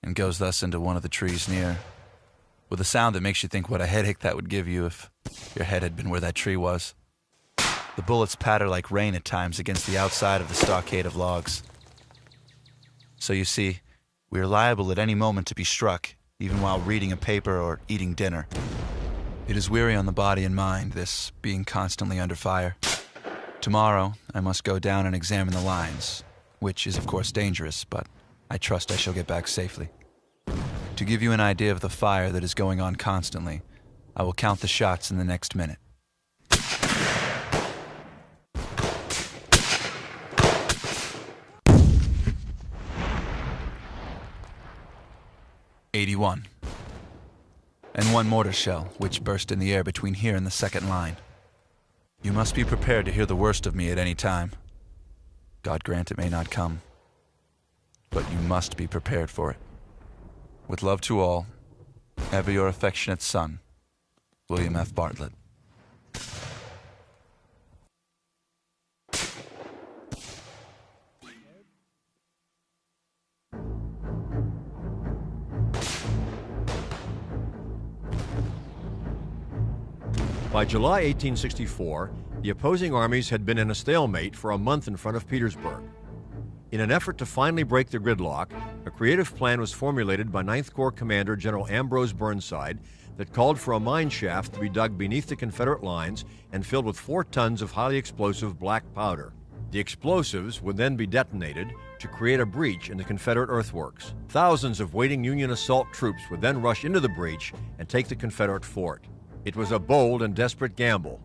and goes thus into one of the trees near, with a sound that makes you think what a headache that would give you if your head had been where that tree was. The bullets patter like rain at times against the outside of the stockade of logs. So you see, we are liable at any moment to be struck, even while reading a paper or eating dinner. It is weary on the body and mind, this being constantly under fire. Tomorrow, I must go down and examine the lines, which is of course dangerous, but I trust I shall get back safely. To give you an idea of the fire that is going on constantly, I will count the shots in the next minute. "81. And one mortar shell, which burst in the air between here and the second line. You must be prepared to hear the worst of me at any time. God grant it may not come, but you must be prepared for it. With love to all, ever your affectionate son, William F. Bartlett." By July 1864, the opposing armies had been in a stalemate for a month in front of Petersburg. In an effort to finally break the gridlock, a creative plan was formulated by 9th Corps Commander General Ambrose Burnside that called for a mine shaft to be dug beneath the Confederate lines and filled with 4 tons of highly explosive black powder. The explosives would then be detonated to create a breach in the Confederate earthworks. Thousands of waiting Union assault troops would then rush into the breach and take the Confederate fort. It was a bold and desperate gamble,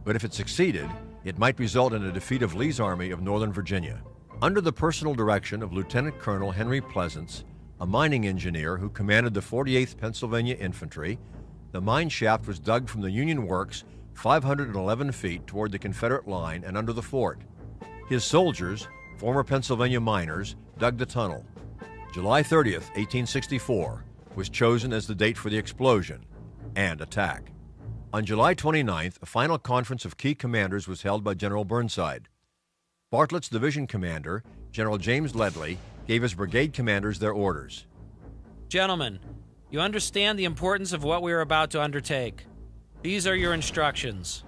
but if it succeeded, it might result in a defeat of Lee's Army of Northern Virginia. Under the personal direction of Lieutenant Colonel Henry Pleasants, a mining engineer who commanded the 48th Pennsylvania Infantry, the mine shaft was dug from the Union works 511 feet toward the Confederate line and under the fort. His soldiers, former Pennsylvania miners, dug the tunnel. July 30th, 1864, was chosen as the date for the explosion and attack. On July 29th, a final conference of key commanders was held by General Burnside. Bartlett's division commander, General James Ledlie, gave his brigade commanders their orders. Gentlemen, you understand the importance of what we are about to undertake. These are your instructions.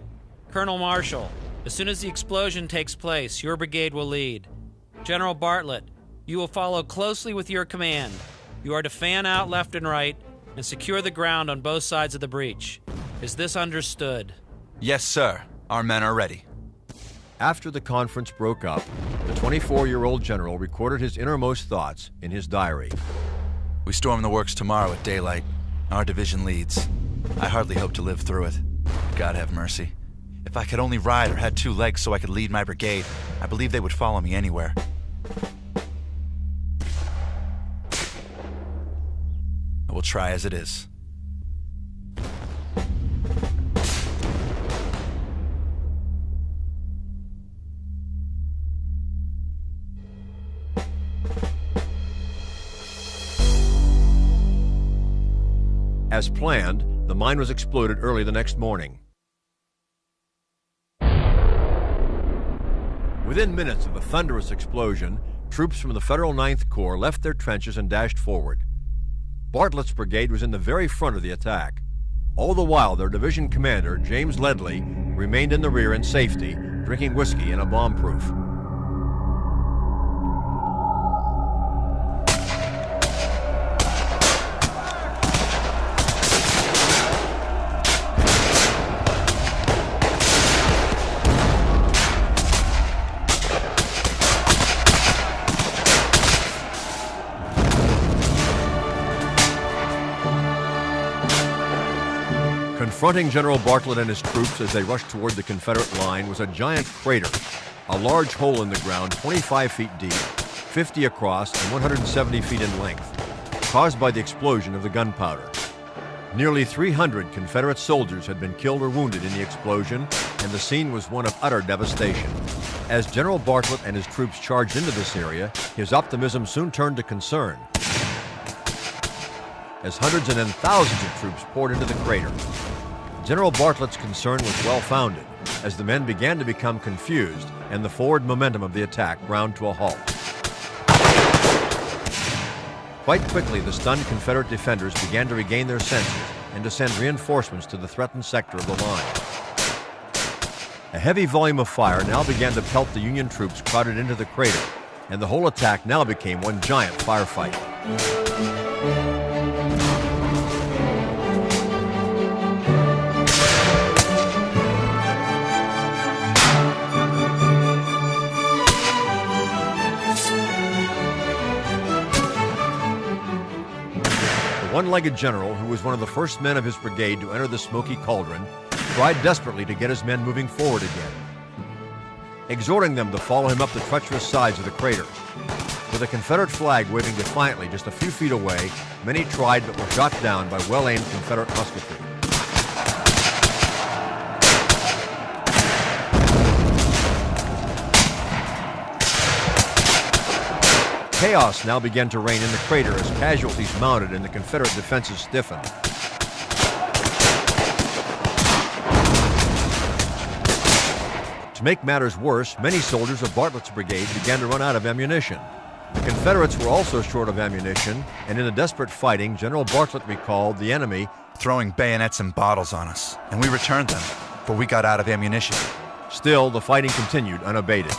Colonel Marshall, as soon as the explosion takes place, your brigade will lead. General Bartlett, you will follow closely with your command. You are to fan out left and right and secure the ground on both sides of the breach. Is this understood? Yes, sir. Our men are ready. After the conference broke up, the 24-year-old general recorded his innermost thoughts in his diary. We storm the works tomorrow at daylight. Our division leads. I hardly hope to live through it. God have mercy. If I could only ride or had 2 legs so I could lead my brigade, I believe they would follow me anywhere. I will try as it is. As planned, the mine was exploded early the next morning. Within minutes of the thunderous explosion, troops from the Federal 9th Corps left their trenches and dashed forward. Bartlett's brigade was in the very front of the attack. All the while, their division commander, James Ledlie, remained in the rear in safety, drinking whiskey in a bomb-proof. Confronting General Bartlett and his troops as they rushed toward the Confederate line was a giant crater, a large hole in the ground 25 feet deep, 50 across, and 170 feet in length, caused by the explosion of the gunpowder. Nearly 300 Confederate soldiers had been killed or wounded in the explosion, and the scene was one of utter devastation. As General Bartlett and his troops charged into this area, his optimism soon turned to concern, as hundreds and then thousands of troops poured into the crater. General Bartlett's concern was well-founded, as the men began to become confused and the forward momentum of the attack ground to a halt. Quite quickly, the stunned Confederate defenders began to regain their senses and to send reinforcements to the threatened sector of the line. A heavy volume of fire now began to pelt the Union troops crowded into the crater, and the whole attack now became one giant firefight. The one-legged general, who was one of the first men of his brigade to enter the smoky cauldron, tried desperately to get his men moving forward again, exhorting them to follow him up the treacherous sides of the crater. With a Confederate flag waving defiantly just a few feet away, many tried but were shot down by well-aimed Confederate musketry. Chaos now began to reign in the crater as casualties mounted and the Confederate defenses stiffened. To make matters worse, many soldiers of Bartlett's brigade began to run out of ammunition. The Confederates were also short of ammunition, and in the desperate fighting, General Bartlett recalled the enemy throwing bayonets and bottles on us, and we returned them, for we got out of ammunition. Still, the fighting continued unabated.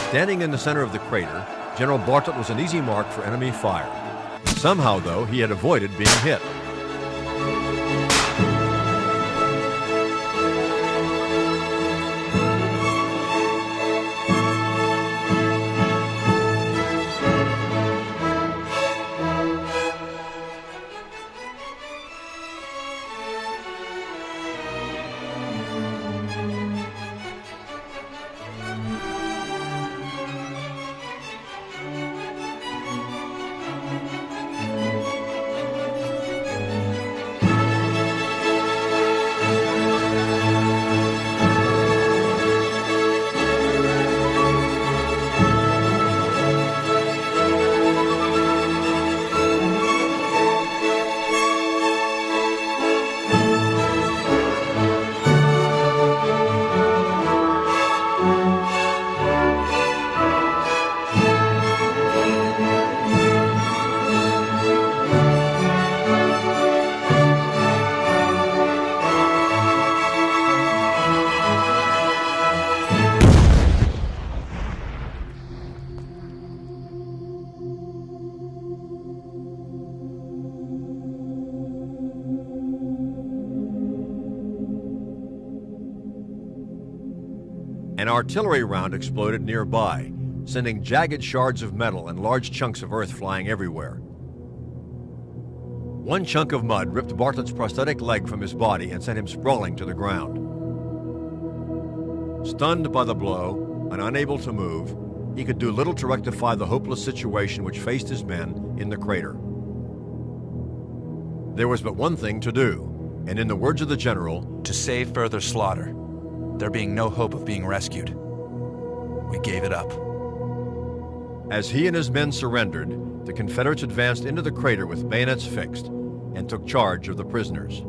Standing in the center of the crater, General Bartlett was an easy mark for enemy fire. Somehow, though, he had avoided being hit. An artillery round exploded nearby, sending jagged shards of metal and large chunks of earth flying everywhere. One chunk of mud ripped Bartlett's prosthetic leg from his body and sent him sprawling to the ground. Stunned by the blow and unable to move, he could do little to rectify the hopeless situation which faced his men in the crater. There was but one thing to do, and in the words of the general, to save further slaughter, there being no hope of being rescued. We gave it up. As he and his men surrendered, the Confederates advanced into the crater with bayonets fixed and took charge of the prisoners.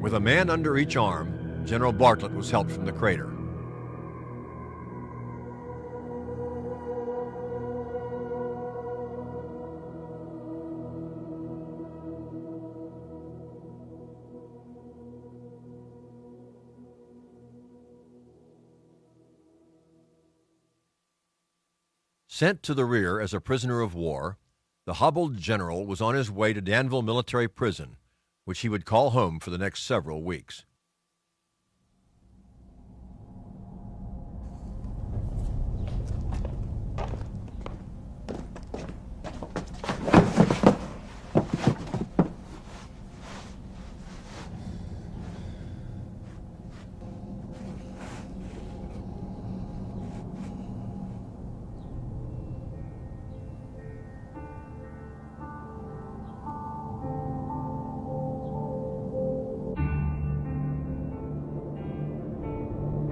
With a man under each arm, General Bartlett was helped from the crater. Sent to the rear as a prisoner of war, the hobbled general was on his way to Danville Military Prison, which he would call home for the next several weeks.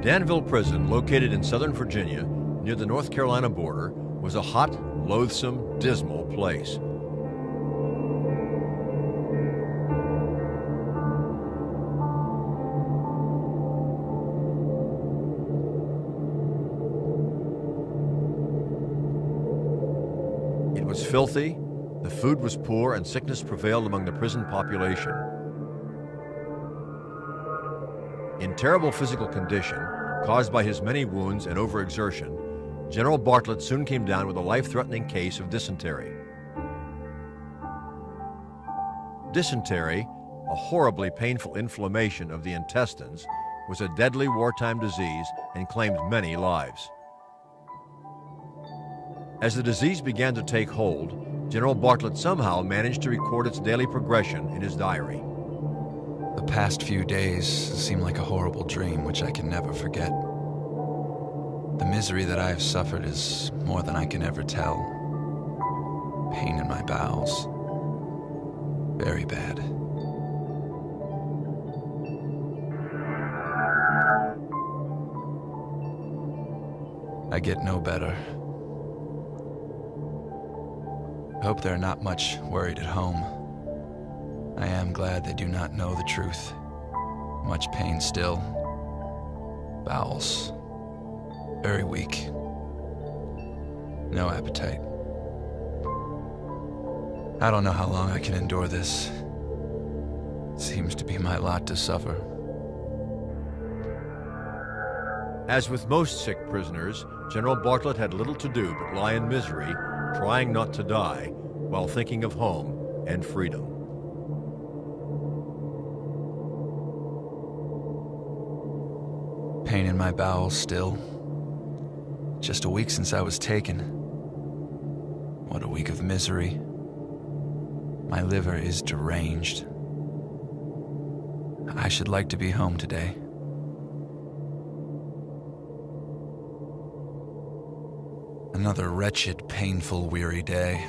Danville Prison, located in Southern Virginia, near the North Carolina border, was a hot, loathsome, dismal place. It was filthy, the food was poor, and sickness prevailed among the prison population. In terrible physical condition, caused by his many wounds and overexertion, General Bartlett soon came down with a life-threatening case of dysentery. Dysentery, a horribly painful inflammation of the intestines, was a deadly wartime disease and claimed many lives. As the disease began to take hold, General Bartlett somehow managed to record its daily progression in his diary. The past few days seem like a horrible dream which I can never forget. The misery that I have suffered is more than I can ever tell. Pain in my bowels. Very bad. I get no better. I hope they're not much worried at home. I am glad they do not know the truth. Much pain still. Bowels. Very weak. No appetite. I don't know how long I can endure this. Seems to be my lot to suffer. As with most sick prisoners, General Bartlett had little to do but lie in misery, trying not to die, while thinking of home and freedom. Pain in my bowels still. Just a week since I was taken. What a week of misery. My liver is deranged. I should like to be home today. Another wretched, painful, weary day.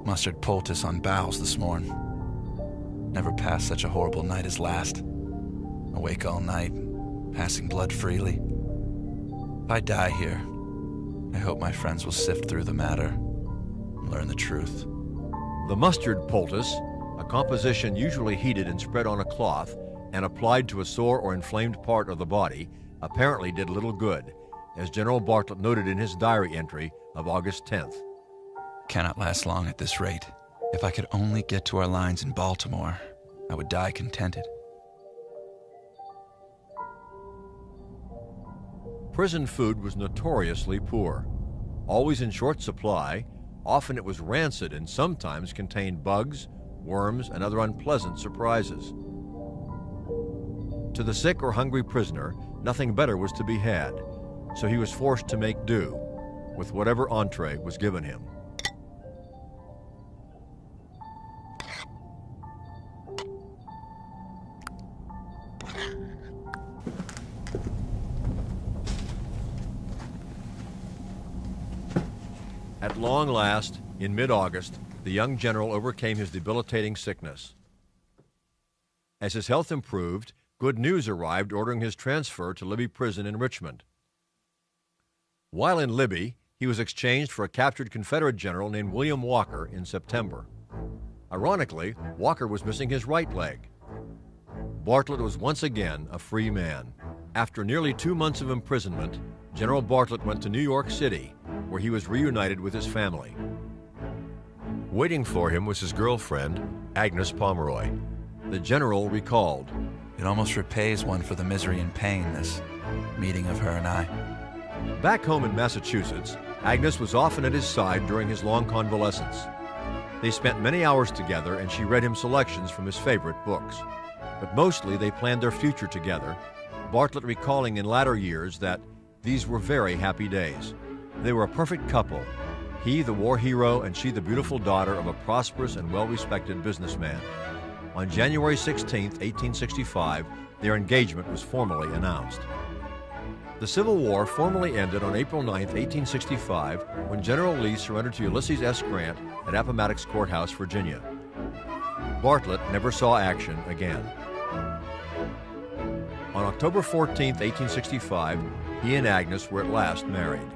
Mustard poultice on bowels this morn. Never passed such a horrible night as last. Awake all night, passing blood freely. If I die here, I hope my friends will sift through the matter and learn the truth. The mustard poultice, a composition usually heated and spread on a cloth and applied to a sore or inflamed part of the body, apparently did little good, as General Bartlett noted in his diary entry of August 10th. Cannot last long at this rate. If I could only get to our lines in Baltimore, I would die contented. Prison food was notoriously poor. Always in short supply, often it was rancid and sometimes contained bugs, worms, and other unpleasant surprises. To the sick or hungry prisoner, nothing better was to be had, so he was forced to make do with whatever entree was given him. At long last, in mid-August, the young general overcame his debilitating sickness. As his health improved, good news arrived ordering his transfer to Libby Prison in Richmond. While in Libby, he was exchanged for a captured Confederate general named William Walker in September. Ironically, Walker was missing his right leg. Bartlett was once again a free man. After nearly 2 months of imprisonment, General Bartlett went to New York City, where he was reunited with his family. Waiting for him was his girlfriend, Agnes Pomeroy. The general recalled, "It almost repays one for the misery and pain, this meeting of her and I." Back home in Massachusetts, Agnes was often at his side during his long convalescence. They spent many hours together and she read him selections from his favorite books. But mostly they planned their future together, Bartlett recalling in latter years that these were very happy days. They were a perfect couple, he the war hero and she the beautiful daughter of a prosperous and well-respected businessman. On January 16, 1865, their engagement was formally announced. The Civil War formally ended on April 9, 1865, when General Lee surrendered to Ulysses S. Grant at Appomattox Courthouse, Virginia. Bartlett never saw action again. On October 14, 1865, he and Agnes were at last married.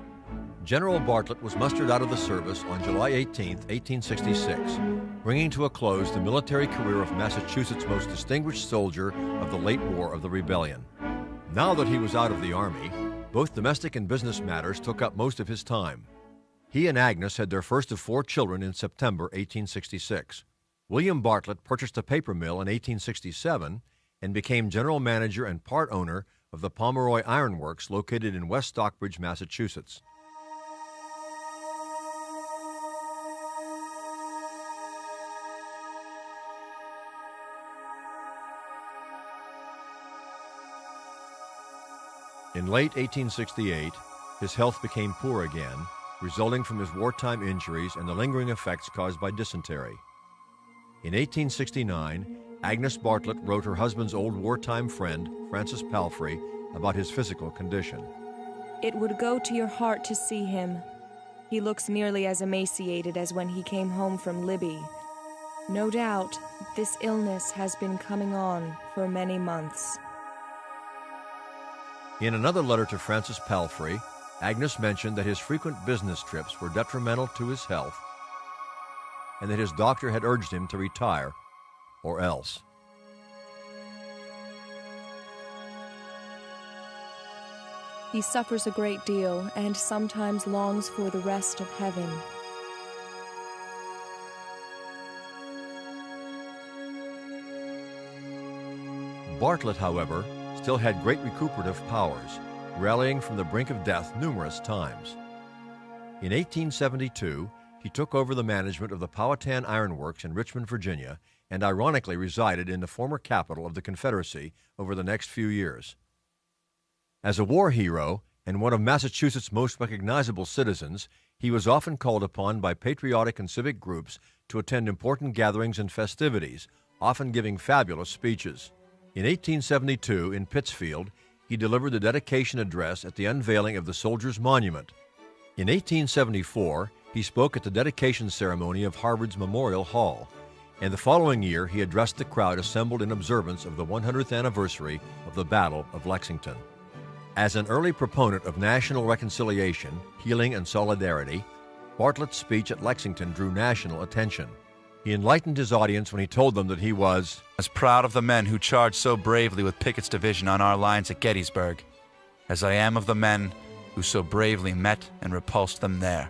General Bartlett was mustered out of the service on July 18, 1866, bringing to a close the military career of Massachusetts' most distinguished soldier of the late War of the Rebellion. Now that he was out of the Army, both domestic and business matters took up most of his time. He and Agnes had their first of 4 children in September 1866. William Bartlett purchased a paper mill in 1867 and became general manager and part owner of the Pomeroy Iron Works located in West Stockbridge, Massachusetts. In late 1868, his health became poor again, resulting from his wartime injuries and the lingering effects caused by dysentery. In 1869, Agnes Bartlett wrote her husband's old wartime friend, Francis Palfrey, about his physical condition. "It would go to your heart to see him. He looks nearly as emaciated as when he came home from Libby. No doubt, this illness has been coming on for many months." In another letter to Francis Palfrey, Agnes mentioned that his frequent business trips were detrimental to his health and that his doctor had urged him to retire or else. He suffers a great deal and sometimes longs for the rest of heaven. Bartlett, however, still had great recuperative powers, rallying from the brink of death numerous times. In 1872, he took over the management of the Powhatan Iron Works in Richmond, Virginia, and ironically resided in the former capital of the Confederacy over the next few years. As a war hero and one of Massachusetts' most recognizable citizens, he was often called upon by patriotic and civic groups to attend important gatherings and festivities, often giving fabulous speeches. In 1872, in Pittsfield, he delivered the dedication address at the unveiling of the Soldiers' Monument. In 1874, he spoke at the dedication ceremony of Harvard's Memorial Hall, and the following year he addressed the crowd assembled in observance of the 100th anniversary of the Battle of Lexington. As an early proponent of national reconciliation, healing, and solidarity, Bartlett's speech at Lexington drew national attention. He enlightened his audience when he told them that he was as proud of the men who charged so bravely with Pickett's division on our lines at Gettysburg as I am of the men who so bravely met and repulsed them there.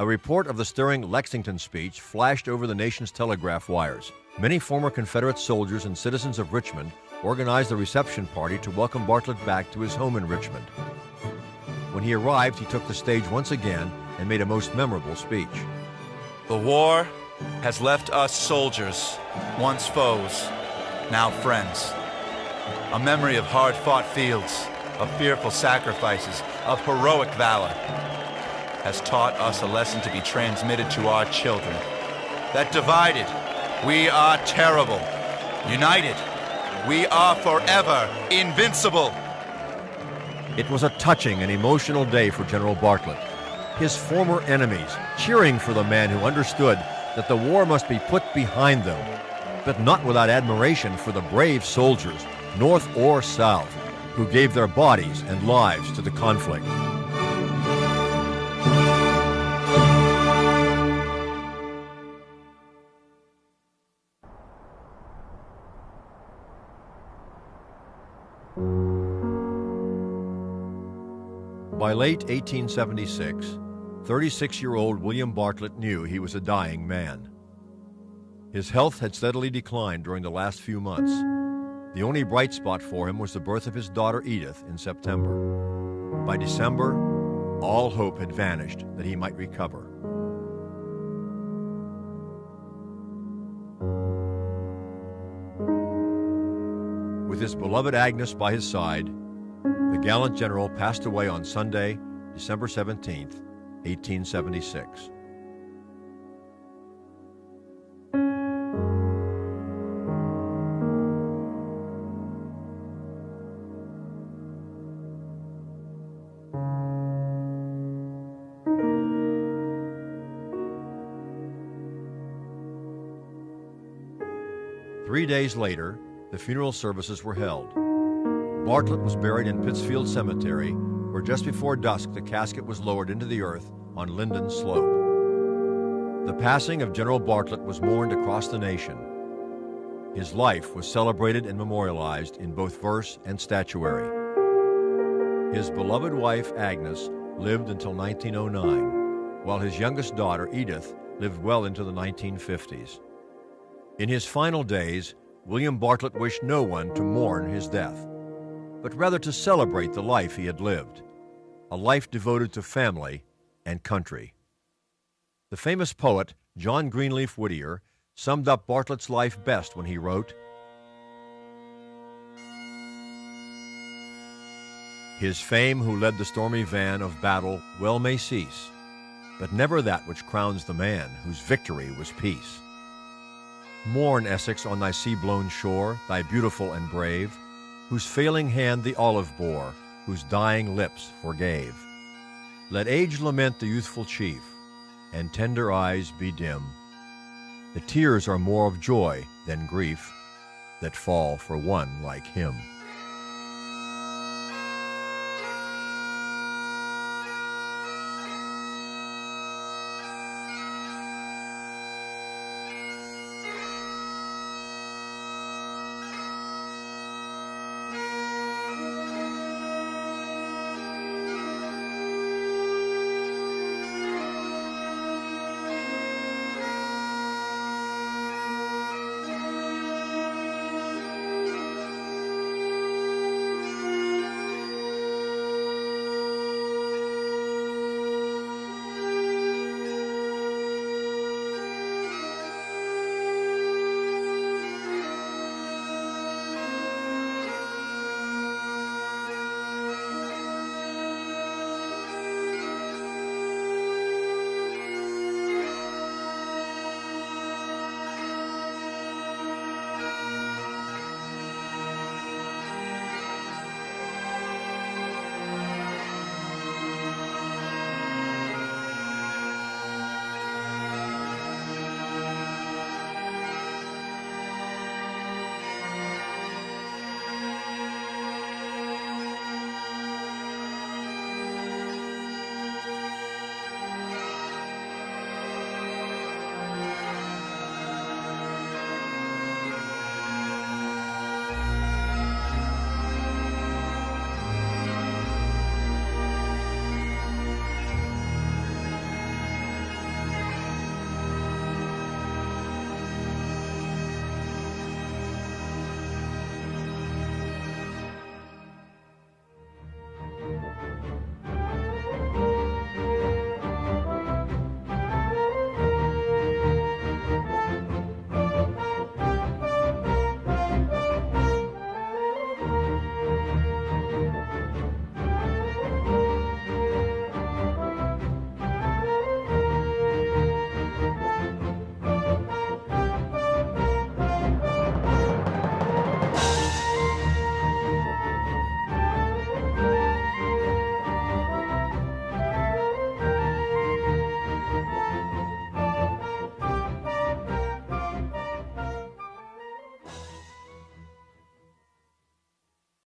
A report of the stirring Lexington speech flashed over the nation's telegraph wires. Many former Confederate soldiers and citizens of Richmond organized a reception party to welcome Bartlett back to his home in Richmond. When he arrived, he took the stage once again and made a most memorable speech. The war has left us soldiers, once foes, now friends. A memory of hard-fought fields, of fearful sacrifices, of heroic valor, has taught us a lesson to be transmitted to our children. That divided, we are terrible. United, we are forever invincible. It was a touching and emotional day for General Bartlett. His former enemies cheering for the man who understood that the war must be put behind them, but not without admiration for the brave soldiers, North or South, who gave their bodies and lives to the conflict. By late 1876, 36-year-old William Bartlett knew he was a dying man. His health had steadily declined during the last few months. The only bright spot for him was the birth of his daughter Edith in September. By December, all hope had vanished that he might recover. With his beloved Agnes by his side, the gallant general passed away on Sunday, December 17th, 1876. Three days later, the funeral services were held. Bartlett was buried in Pittsfield Cemetery, where just before dusk the casket was lowered into the earth on Linden Slope. The passing of General Bartlett was mourned across the nation. His life was celebrated and memorialized in both verse and statuary. His beloved wife, Agnes, lived until 1909, while his youngest daughter, Edith, lived well into the 1950s. In his final days, William Bartlett wished no one to mourn his death, but rather to celebrate the life he had lived, a life devoted to family and country. The famous poet John Greenleaf Whittier summed up Bartlett's life best when he wrote, "His fame who led the stormy van of battle well may cease, but never that which crowns the man whose victory was peace. Mourn, Essex, on thy sea-blown shore, thy beautiful and brave, whose failing hand the olive bore, whose dying lips forgave. Let age lament the youthful chief, and tender eyes be dim. The tears are more of joy than grief that fall for one like him."